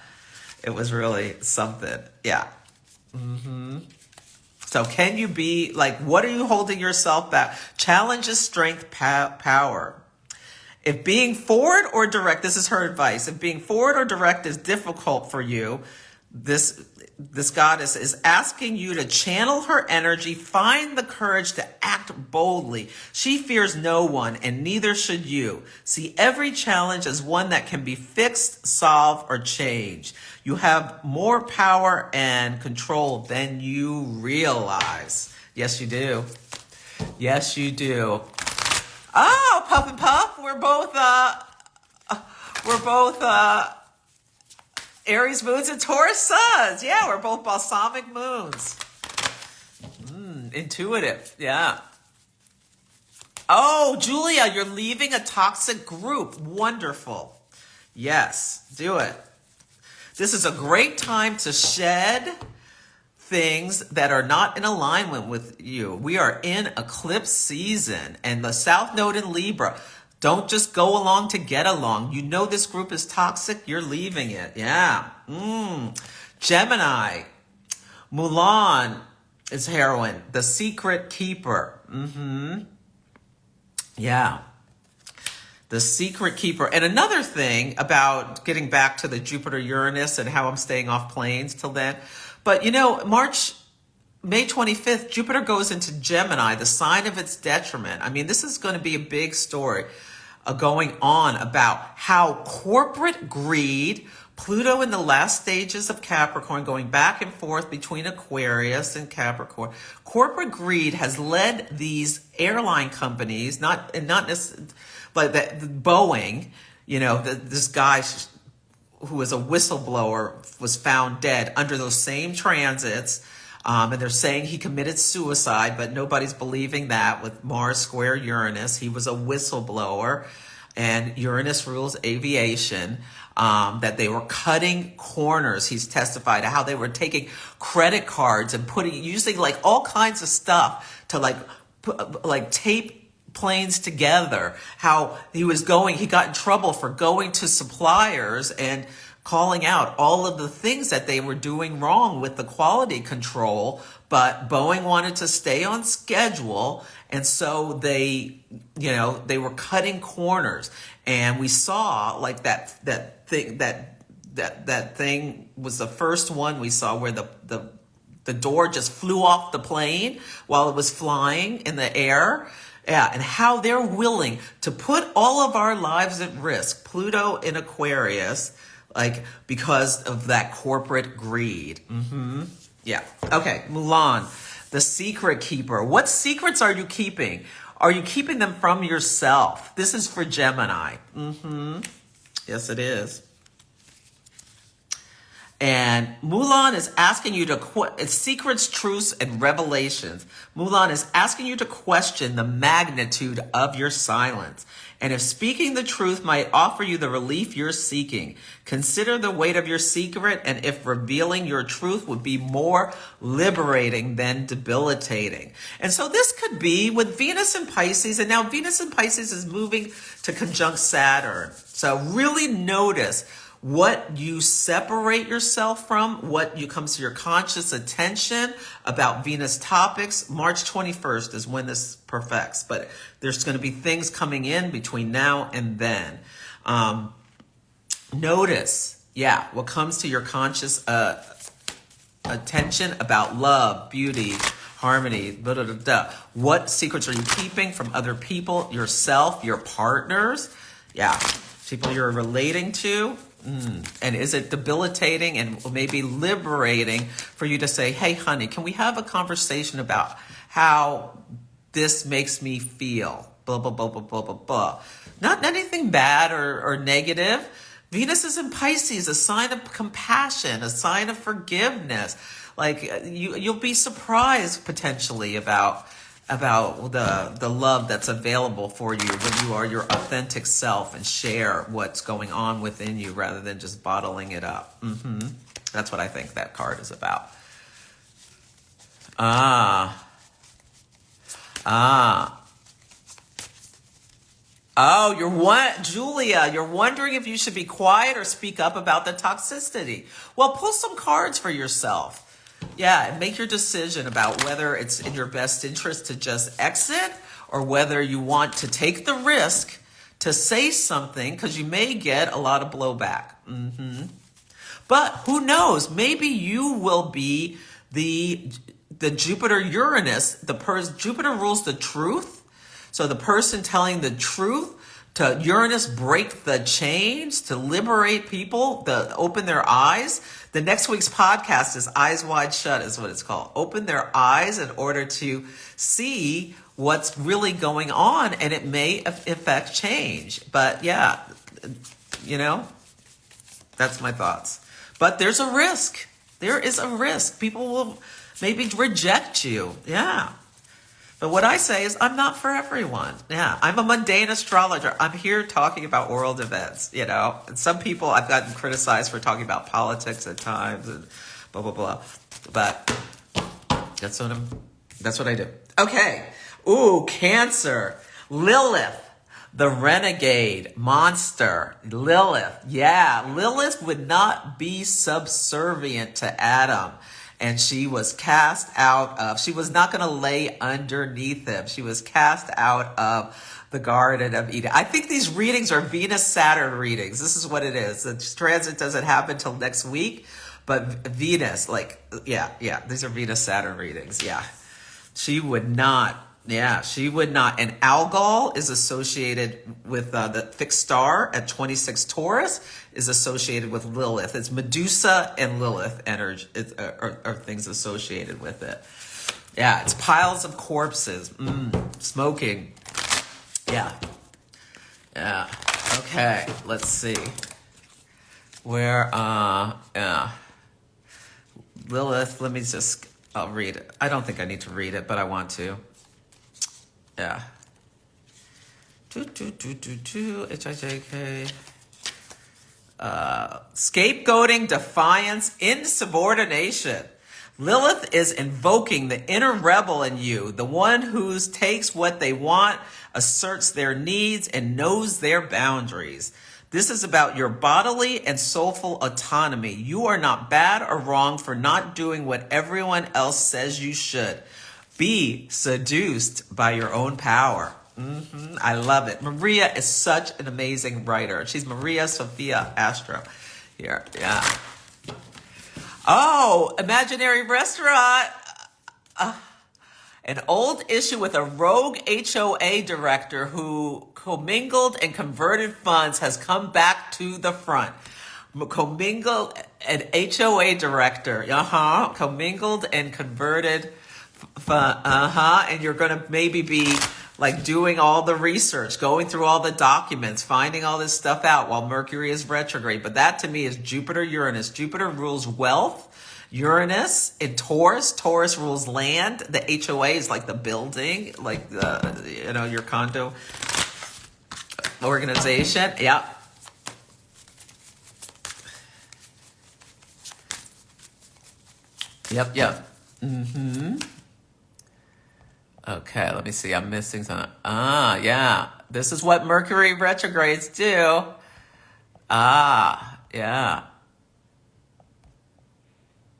it was really something. Yeah. So can you be like, what are you holding yourself back? Challenge is strength, power. If being forward or direct, this is her advice. If being forward or direct is difficult for you, this goddess is asking you to channel her energy, find the courage to act boldly. She fears no one, and neither should you. See every challenge as one that can be fixed, solved, or changed. You have more power and control than you realize. Yes, you do. Yes, you do. Oh, Puff and Puff, we're both Aries moons and Taurus suns. Yeah, we're both balsamic moons. Intuitive, yeah. Oh, Julia, you're leaving a toxic group. Wonderful. Yes, do it. This is a great time to shed things that are not in alignment with you. We are in eclipse season and the South Node in Libra. Don't just go along to get along. You know this group is toxic, you're leaving it. Yeah. Gemini. Mulan is heroine. The Secret Keeper. Yeah. The Secret Keeper. And another thing about getting back to the Jupiter-Uranus and how I'm staying off planes till then. But you know, May 25th, Jupiter goes into Gemini, the sign of its detriment. I mean, this is going to be a big story going on about how corporate greed, Pluto in the last stages of Capricorn, going back and forth between Aquarius and Capricorn. Corporate greed has led these airline companies, not necessarily, but Boeing, you know, this guy who was a whistleblower was found dead under those same transits. And they're saying he committed suicide, but nobody's believing that with Mars square Uranus. He was a whistleblower, and Uranus rules aviation, that they were cutting corners. He's testified to how they were taking credit cards and using like all kinds of stuff to like tape planes together, how he got in trouble for going to suppliers and calling out all of the things that they were doing wrong with the quality control, but Boeing wanted to stay on schedule, and so they were cutting corners. And we saw like that thing was the first one we saw where the door just flew off the plane while it was flying in the air. Yeah, and how they're willing to put all of our lives at risk. Pluto in Aquarius, like because of that corporate greed. Yeah. Okay, Mulan, the Secret Keeper. What secrets are you keeping? Are you keeping them from yourself? This is for Gemini. Yes, it is. And Mulan is asking you to it's secrets, truths, and revelations. Mulan is asking you to question the magnitude of your silence. And if speaking the truth might offer you the relief you're seeking, consider the weight of your secret, and if revealing your truth would be more liberating than debilitating. And so this could be with Venus in Pisces, and now Venus in Pisces is moving to conjunct Saturn. So really notice what you separate yourself from, what you comes to your conscious attention about Venus topics. March 21st is when this perfects, but there's going to be things coming in between now and then. Notice, what comes to your conscious attention about love, beauty, harmony, What secrets are you keeping from other people, yourself, your partners? People you're relating to. And is it debilitating and maybe liberating for you to say, hey, honey, can we have a conversation about how this makes me feel? Blah, blah, blah, blah, blah, blah, blah. Not anything bad or negative. Venus is in Pisces, a sign of compassion, a sign of forgiveness. Like you'll be surprised potentially about the love that's available for you when you are your authentic self and share what's going on within you rather than just bottling it up. That's what I think that card is about. Ah. Ah. Oh, Julia, you're wondering if you should be quiet or speak up about the toxicity. Well, pull some cards for yourself. Yeah, and make your decision about whether it's in your best interest to just exit or whether you want to take the risk to say something because you may get a lot of blowback. But who knows? Maybe you will be the Jupiter Uranus. Jupiter rules the truth. So the person telling the truth, to Uranus break the chains, to liberate people, to open their eyes. The next week's podcast is Eyes Wide Shut is what it's called. Open their eyes in order to see what's really going on, and it may affect change. But yeah, that's my thoughts. But there's a risk. There is a risk. People will maybe reject you. Yeah. But what I say is I'm not for everyone. Yeah, I'm a mundane astrologer. I'm here talking about world events, And some people I've gotten criticized for talking about politics at times and blah, blah, blah. But that's what I do. Okay. Ooh, Cancer. Lilith, the renegade monster. Lilith. Yeah, Lilith would not be subservient to Adam. And she was cast out she was not going to lay underneath him. She was cast out of the Garden of Eden. I think these readings are Venus-Saturn readings. This is what it is. The transit doesn't happen till next week, but Venus, these are Venus-Saturn readings. Yeah. She would not. Yeah, she would not. And Algol is associated with the fixed star at 26 Taurus is associated with Lilith. It's Medusa and Lilith energy are things associated with it. Yeah, it's piles of corpses, smoking. Yeah. Okay, let's see. Lilith, I'll read it. I don't think I need to read it, but I want to. Yeah. HIJK. Scapegoating, defiance, insubordination. Lilith is invoking the inner rebel in you, the one who takes what they want, asserts their needs, and knows their boundaries. This is about your bodily and soulful autonomy. You are not bad or wrong for not doing what everyone else says you should. Be seduced by your own power. I love it. Maria is such an amazing writer. She's Maria Sophia Astro. Here, yeah. Oh, imaginary restaurant. An old issue with a rogue HOA director who commingled and converted funds has come back to the front. Commingled, an HOA director, commingled and converted and you're going to maybe be like doing all the research, going through all the documents, finding all this stuff out while Mercury is retrograde. But that to me is Jupiter, Uranus. Jupiter rules wealth. Uranus in Taurus. Taurus rules land. The HOA is like the building, like your condo organization. Yeah. Yep. Okay, let me see. I'm missing something. Yeah. This is what Mercury retrogrades do. Yeah.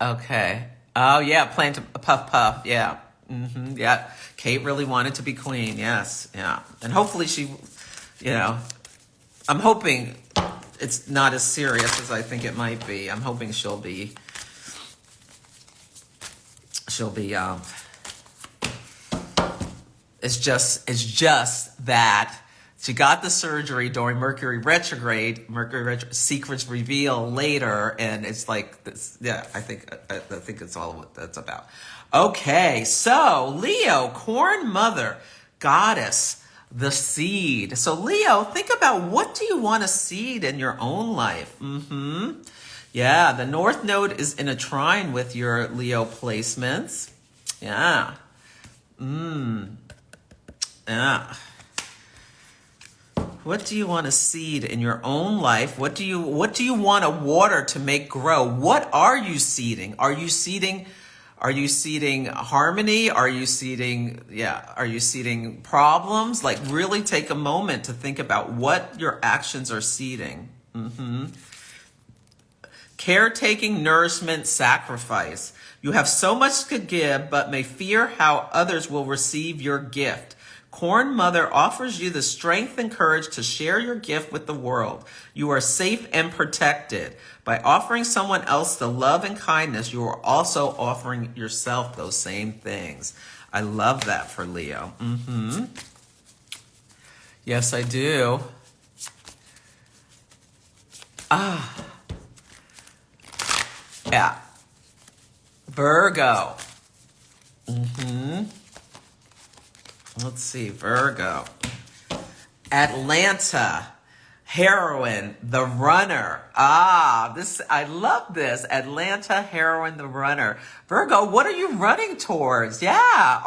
Okay. Oh, yeah. Plan to puff. Yeah. Yeah. Kate really wanted to be queen. Yes. Yeah. And hopefully she, I'm hoping it's not as serious as I think it might be. I'm hoping she'll be, it's just that she got the surgery during Mercury retrograde. Secrets reveal later, and it's like this. Yeah, I think it's all what that's about. Okay, so Leo, corn mother, goddess, the seed. So Leo, think about what do you want to seed in your own life? Yeah, the North Node is in a trine with your Leo placements. Yeah. Yeah. What do you want to seed in your own life? What do you want to water to make grow? What are you seeding? Are you seeding Are you seeding harmony? Are you seeding, are you seeding problems? Like really take a moment to think about what your actions are seeding. Caretaking, nourishment, sacrifice. You have so much to give, but may fear how others will receive your gift. Corn Mother offers you the strength and courage to share your gift with the world. You are safe and protected. By offering someone else the love and kindness, you are also offering yourself those same things. I love that for Leo. Yes, I do. Yeah. Virgo. Let's see, Virgo. Atlanta, heroine, the runner. I love this. Atlanta, heroine, the runner. Virgo, what are you running towards? Yeah.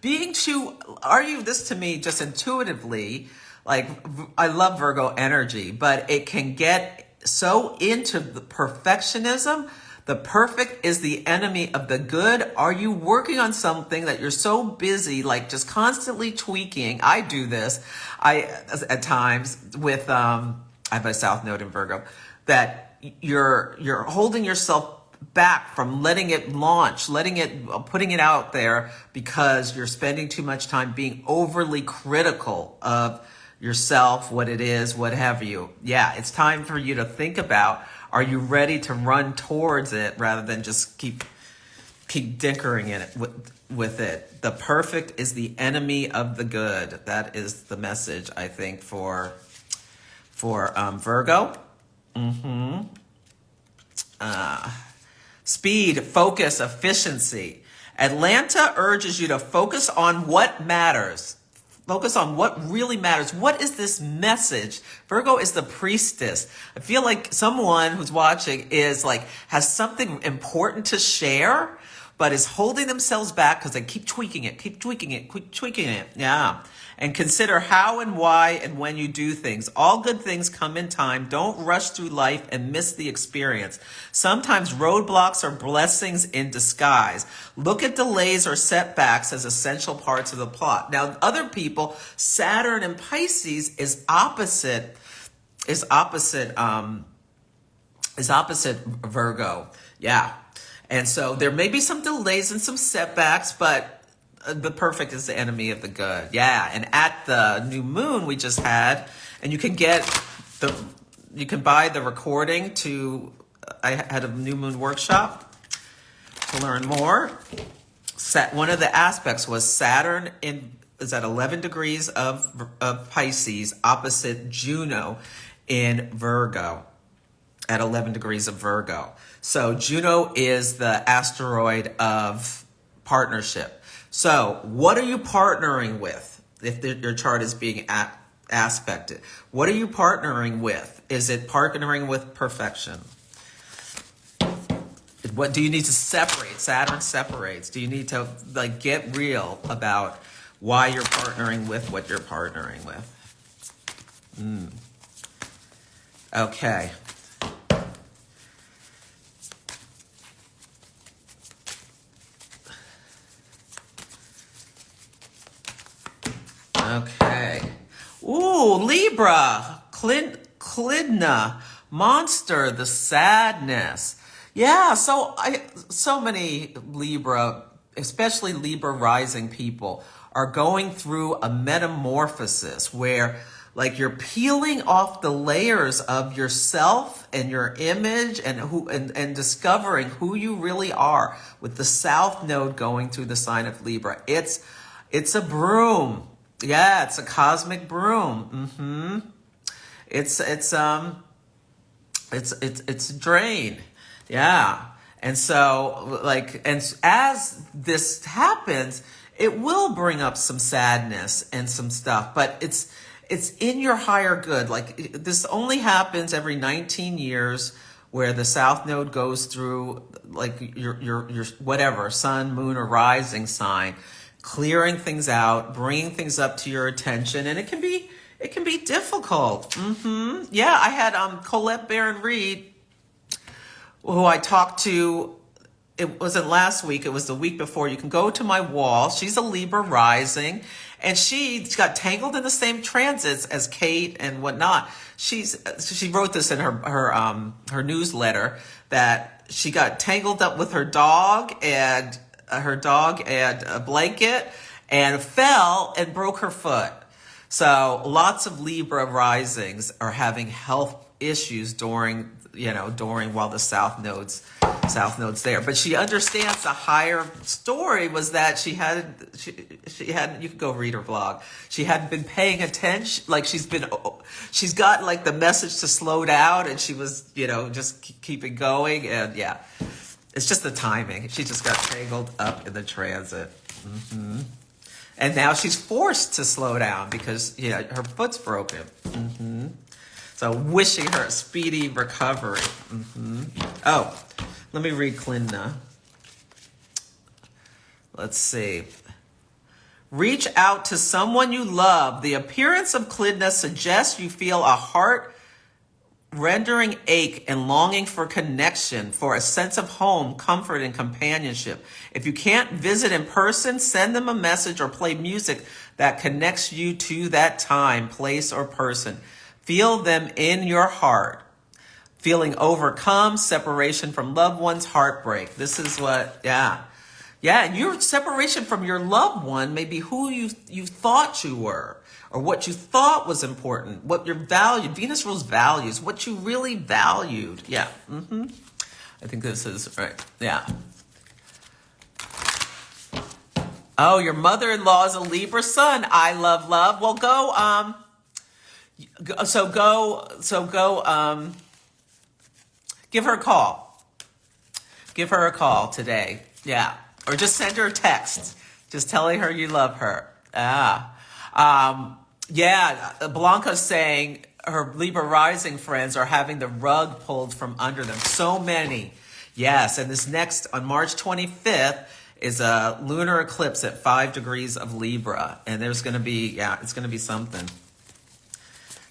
This to me, just intuitively, like, I love Virgo energy, but it can get so into the perfectionism. The perfect is the enemy of the good. Are you working on something that you're so busy, like just constantly tweaking? I do this. At times with, I have a South Node in Virgo, that you're holding yourself back from letting it launch, putting it out there because you're spending too much time being overly critical of yourself, what it is, what have you. Yeah, it's time for you to think about, are you ready to run towards it rather than just keep dinkering in it with it? The perfect is the enemy of the good. That is the message, I think, for Virgo. Speed, focus, efficiency. Atlanta urges you to focus on what matters. Focus on what really matters. What is this message? Virgo is the priestess. I feel like someone who's watching has something important to share, but is holding themselves back because they keep tweaking it. Yeah. And consider how and why and when you do things. All good things come in time. Don't rush through life and miss the experience. Sometimes roadblocks are blessings in disguise. Look at delays or setbacks as essential parts of the plot. Now, other people, Saturn and Pisces is opposite Virgo. Yeah. And so there may be some delays and some setbacks, but the perfect is the enemy of the good. Yeah. And at the new moon we just had, and you can buy the recording I had a new moon workshop to learn more. One of the aspects was Saturn is at 11 degrees of Pisces opposite Juno in Virgo at 11 degrees of Virgo. So Juno is the asteroid of partnership. So what are you partnering with if your chart is being aspected? What are you partnering with? Is it partnering with perfection? What do you need to separate? Saturn separates. Do you need to get real about why you're partnering with what you're partnering with? Okay. Okay. Ooh, Libra. Clidna. Monster. The sadness. Yeah, so many Libra, especially Libra rising people, are going through a metamorphosis where you're peeling off the layers of yourself and your image and discovering who you really are with the South Node going through the sign of Libra. It's a broom. Yeah, it's a cosmic broom. It's a drain. Yeah. And so and as this happens, it will bring up some sadness and some stuff, but it's in your higher good. This only happens every 19 years where the South Node goes through your whatever, sun, moon, or rising sign, clearing things out, bringing things up to your attention, and it can be difficult. Yeah, I had Colette Baron Reed, who I talked to it wasn't last week, it was the week before. You can go to my wall. She's a Libra rising, and she got tangled in the same transits as Kate and whatnot. She wrote this in her newsletter that she got tangled up with her dog and a blanket and fell and broke her foot. So lots of Libra risings are having health issues during while the South node's there. But she understands the higher story was that she had, you could go read her blog. She hadn't been paying attention. Like she's got like the message to slow down, and she was, just keeping going. And yeah, it's just the timing. She just got tangled up in the transit. Mm-hmm. And now she's forced to slow down because, her foot's broken. Mm-hmm. So wishing her a speedy recovery. Mm-hmm. Oh, let me read Klinda. Let's see. Reach out to someone you love. The appearance of Klinda suggests you feel a heart-rendering ache and longing for connection, for a sense of home, comfort, and companionship. If you can't visit in person, send them a message or play music that connects you to that time, place, or person. Feel them in your heart. Feeling overcome, separation from loved ones, heartbreak. This is what, yeah, your separation from your loved one may be who you thought you were, or what you thought was important, what your valued. Venus rules values, what you really valued. Yeah, I think this is right. Yeah. Oh, your mother-in-law is a Libra sun. I love love. Well, go. Give her a call. Give her a call today. Yeah. Or just send her a text. Just telling her you love her. Blanca's saying her Libra rising friends are having the rug pulled from under them. So many. Yes. And this next, on March 25th, is a lunar eclipse at 5 degrees of Libra. And there's going to be, it's going to be something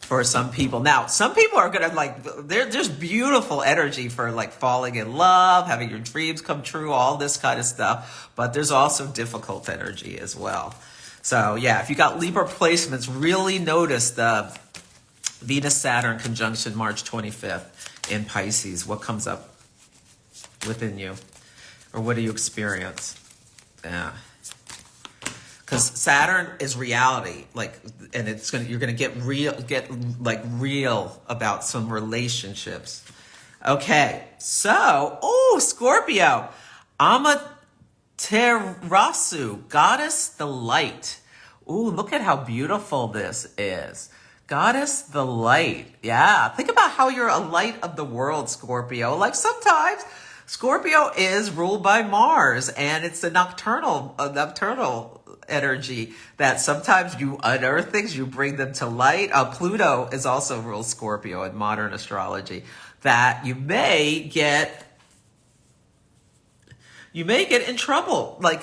for some people. Now, some people are going to there's beautiful energy for falling in love, having your dreams come true, all this kind of stuff. But there's also difficult energy as well. So yeah, if you got Libra placements, really notice the Venus-Saturn conjunction March 25th in Pisces. What comes up within you? Or what do you experience? Yeah. Because Saturn is reality, and you're gonna get real about some relationships. Okay, so Scorpio, Amaterasu, goddess the light. Ooh, look at how beautiful this is. Goddess the light. Yeah, think about how you're a light of the world, Scorpio. Sometimes Scorpio is ruled by Mars, and it's a nocturnal energy that sometimes you unearth things, you bring them to light. Pluto is also ruled Scorpio in modern astrology, that you may get in trouble. The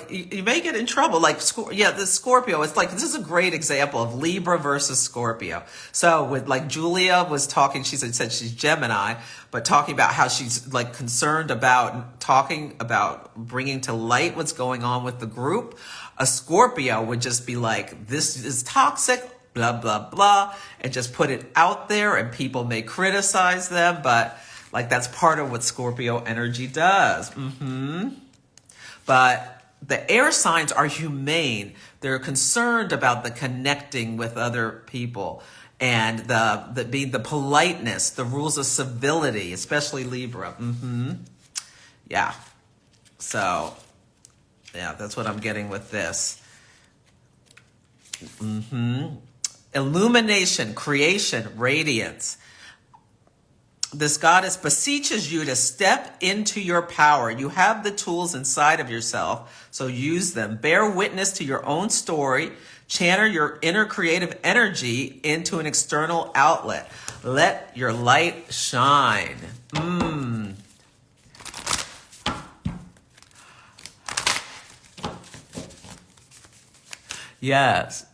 Scorpio, it's this is a great example of Libra versus Scorpio. So with Julia was talking, she said she's Gemini, but talking about how she's concerned about talking about bringing to light what's going on with the group. A Scorpio would just be this is toxic, blah, blah, blah, and just put it out there, and people may criticize them, but that's part of what Scorpio energy does. But the air signs are humane. They're concerned about the connecting with other people and the politeness, the rules of civility, especially Libra. Yeah. So, yeah, that's what I'm getting with this. Illumination, creation, radiance. This goddess beseeches you to step into your power. You have the tools inside of yourself, so use them. Bear witness to your own story. Channel your inner creative energy into an external outlet. Let your light shine. Yes.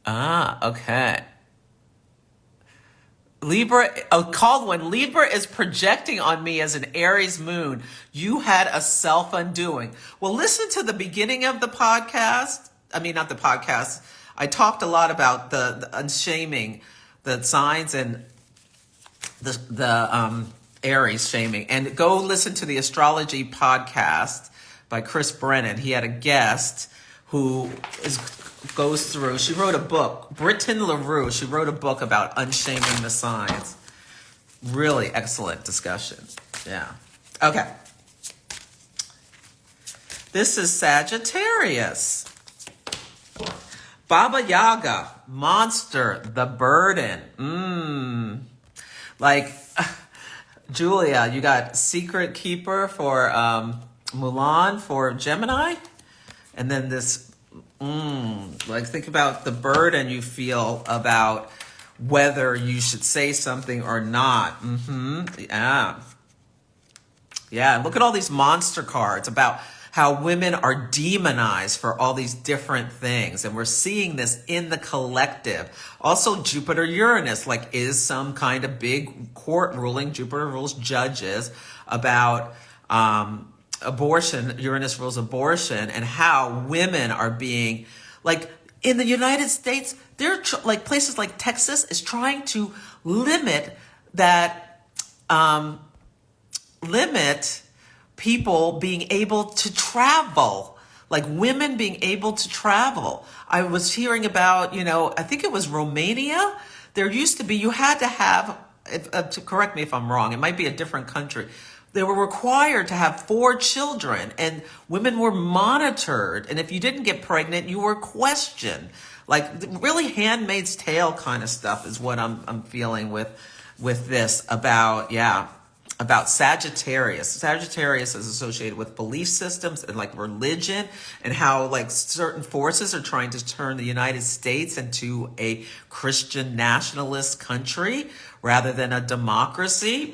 Okay. Libra, called one. Libra is projecting on me as an Aries moon. You had a self-undoing. Well, listen to the beginning of the podcast. I mean, not the podcast. I talked a lot about the unshaming, the signs and the Aries shaming. And go listen to the Astrology podcast by Chris Brennan. He had a guest who goes through, she wrote a book, Britton LaRue, she wrote a book about unshaming the signs. Really excellent discussion. Yeah. Okay. This is Sagittarius. Baba Yaga, monster, the burden. Like, Julia, you got Secret Keeper for Mulan for Gemini. And then this, like, think about the burden you feel about whether you should say something or not. Yeah. Yeah, look at all these monster cards about how women are demonized for all these different things. And we're seeing this in the collective. Also, Jupiter, Uranus, like, is some kind of big court ruling. Jupiter rules judges about abortion. Uranus rules abortion, and how women are being, like, in the United States, they're like places like Texas is trying to limit that, limit people being able to travel, like women being able to travel. I was hearing about, I think it was Romania. There used to be, you had to have, to correct me if I'm wrong, it might be a different country. They were required to have 4 children, and women were monitored. And if you didn't get pregnant, you were questioned. Like, really Handmaid's Tale kind of stuff is what I'm feeling with this about Sagittarius. Sagittarius is associated with belief systems and like religion, and how like certain forces are trying to turn the United States into a Christian nationalist country rather than a democracy.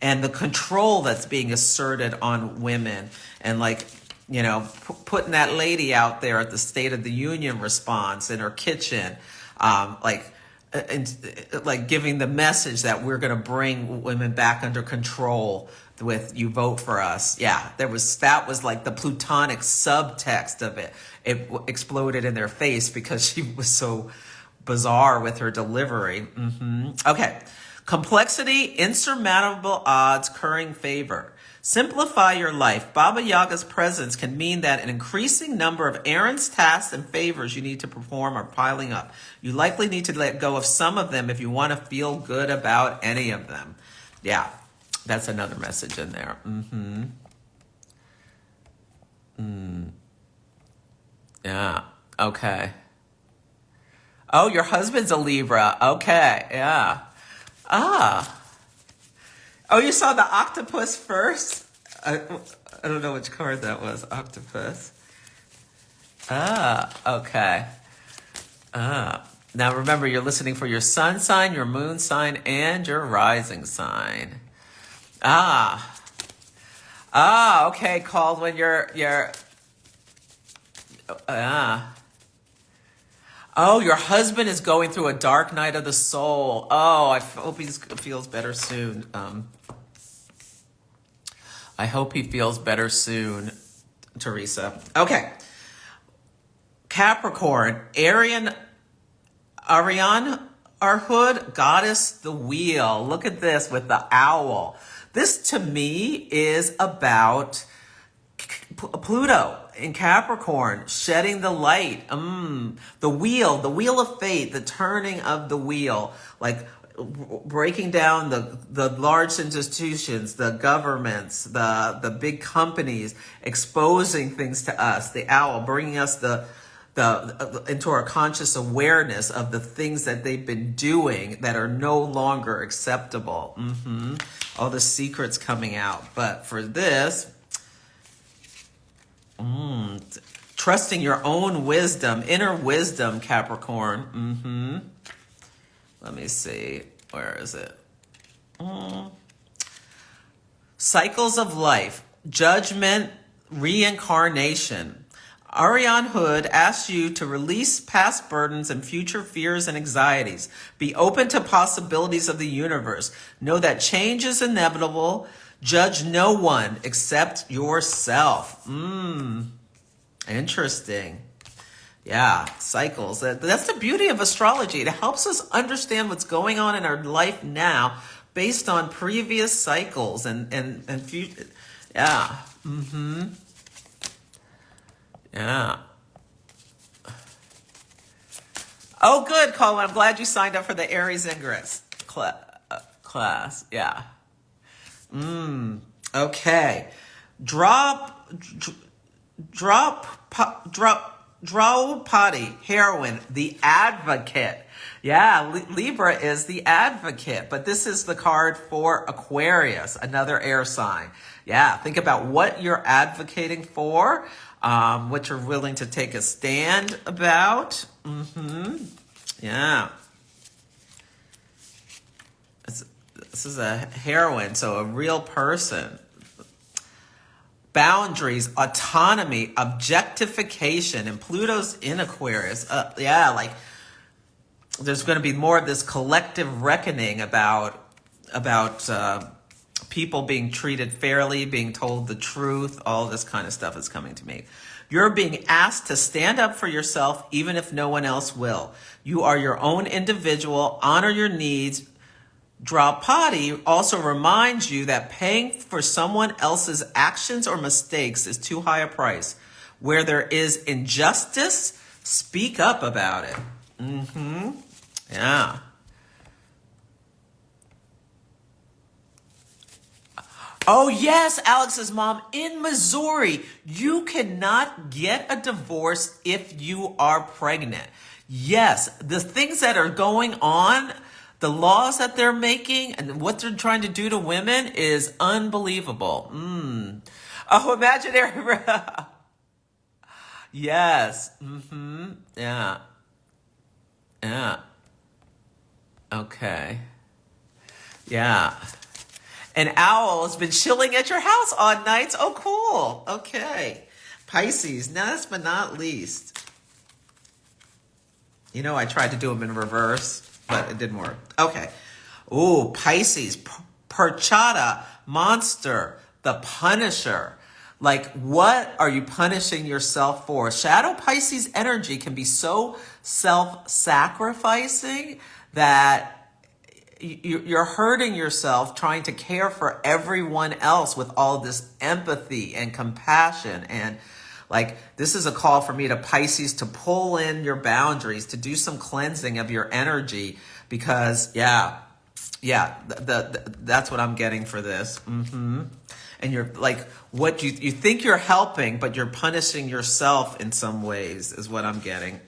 And the control that's being asserted on women, and like, putting that lady out there at the State of the Union response in her kitchen, like giving the message that we're going to bring women back under control with "you vote for us." Yeah, that was like the plutonic subtext of it. It exploded in their face because she was so bizarre with her delivery. Okay. Complexity, insurmountable odds, currying favor. Simplify your life. Baba Yaga's presence can mean that an increasing number of errands, tasks, and favors you need to perform are piling up. You likely need to let go of some of them if you want to feel good about any of them. Yeah, that's another message in there. Yeah, okay. Oh, your husband's a Libra. Okay, yeah. Oh, you saw the octopus first? I don't know which card that was. Octopus. Okay. Now remember, you're listening for your sun sign, your moon sign, and your rising sign. Okay, called when you're Oh, your husband is going through a dark night of the soul. Oh, I hope he feels better soon. I hope he feels better soon, Teresa. Okay. Capricorn, Arian Arhud, goddess the wheel. Look at this with the owl. This to me is about Pluto in Capricorn, shedding the light. The wheel of fate, the turning of the wheel, like breaking down the large institutions, the governments, the big companies, exposing things to us. The owl bringing us into our conscious awareness of the things that they've been doing that are no longer acceptable. All the secrets coming out. But for this, trusting your own wisdom, inner wisdom, Capricorn. Let me see. Where is it? Cycles of life, judgment, reincarnation. Ariane Hood asks you to release past burdens and future fears and anxieties. Be open to possibilities of the universe. Know that change is inevitable. Judge no one except yourself. Interesting. Yeah, cycles. That's the beauty of astrology. It helps us understand what's going on in our life now based on previous cycles and future. Yeah. Yeah. Oh, good, Colin. I'm glad you signed up for the Aries Ingress class. Yeah. Okay. Draupadi, heroine, the advocate. Yeah, Libra is the advocate, but this is the card for Aquarius, another air sign. Yeah, think about what you're advocating for, what you're willing to take a stand about. Yeah. This is a heroine, so a real person. Boundaries, autonomy, objectification, and Pluto's in Aquarius. Yeah, like there's going to be more of this collective reckoning about people being treated fairly, being told the truth. All this kind of stuff is coming to me. You're being asked to stand up for yourself, even if no one else will. You are your own individual. Honor your needs. Draupadi also reminds you that paying for someone else's actions or mistakes is too high a price. Where there is injustice, speak up about it. Yeah. Oh, yes, Alex's mom in Missouri. You cannot get a divorce if you are pregnant. Yes, the things that are going on, the laws that they're making and what they're trying to do to women is unbelievable. Oh, imaginary. Yes. Yeah. Yeah. Okay. Yeah. An owl has been chilling at your house on nights. Oh, cool. Okay. Pisces, last but not least. You know, I tried to do them in reverse, but it didn't work. Okay. Ooh, Pisces, Perchata, monster, the Punisher. Like, what are you punishing yourself for? Shadow Pisces energy can be so self-sacrificing that you're hurting yourself trying to care for everyone else with all this empathy and compassion. And like, this is a call for me to Pisces to pull in your boundaries, to do some cleansing of your energy, because that's what I'm getting for this. And you're like, what you think you're helping, but you're punishing yourself in some ways is what I'm getting.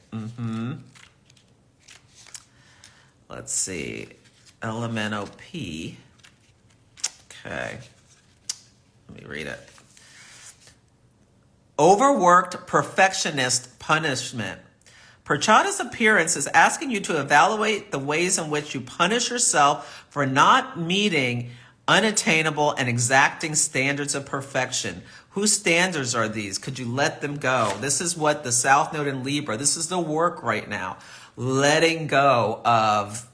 Let's see. LMNOP. Okay. Let me read it. Overworked perfectionist punishment. Perchata's appearance is asking you to evaluate the ways in which you punish yourself for not meeting unattainable and exacting standards of perfection. Whose standards are these? Could you let them go? This is what the South Node in Libra, this is the work right now. Letting go of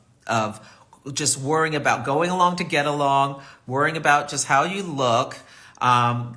just worrying about going along to get along, worrying about just how you look, not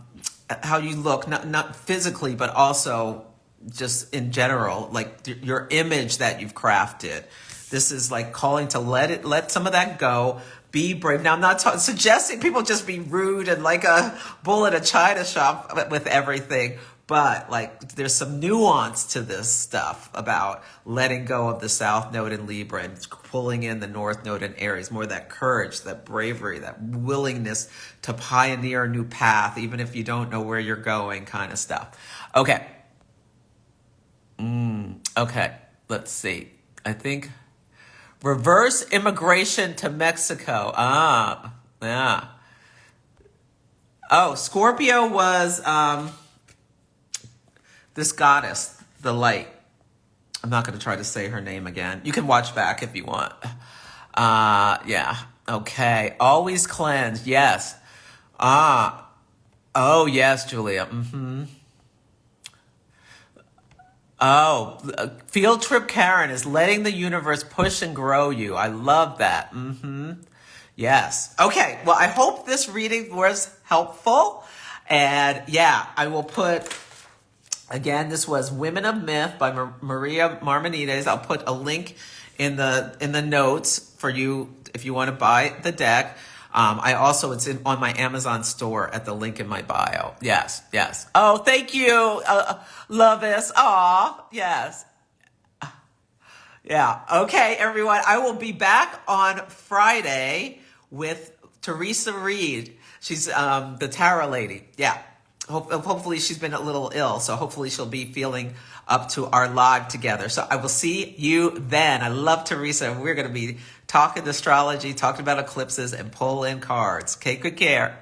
physically, but also just in general, like your image that you've crafted. This is like calling to let some of that go. Be brave. Now, I'm not suggesting people just be rude and like a bull at a china shop with everything, but like there's some nuance to this stuff about letting go of the South Node in Libra and pulling in the North Node in Aries. More that courage, that bravery, that willingness to pioneer a new path, even if you don't know where you're going, kind of stuff. Okay. Okay. Let's see. I think reverse immigration to Mexico. Yeah. Oh, Scorpio was this goddess, the light. I'm not going to try to say her name again. You can watch back if you want. Yeah. Okay. Always cleanse. Yes. Oh, yes, Julia. Oh, Field Trip Karen is letting the universe push and grow you. I love that. Yes. Okay. Well, I hope this reading was helpful. And yeah, I will put, again, this was Women of Myth by Maria Marmonides. I'll put a link in the notes for you if you want to buy the deck. I also, it's on my Amazon store at the link in my bio. Yes, yes. Oh, thank you, Lovis. Aw, yes. Yeah. Okay, everyone. I will be back on Friday with Teresa Reed. She's the tarot lady. Yeah. Hopefully she's been a little ill, so hopefully she'll be feeling up to our live together. So I will see you then. I love Teresa. We're going to be talking astrology, talking about eclipses, and pull in cards. Okay, good care.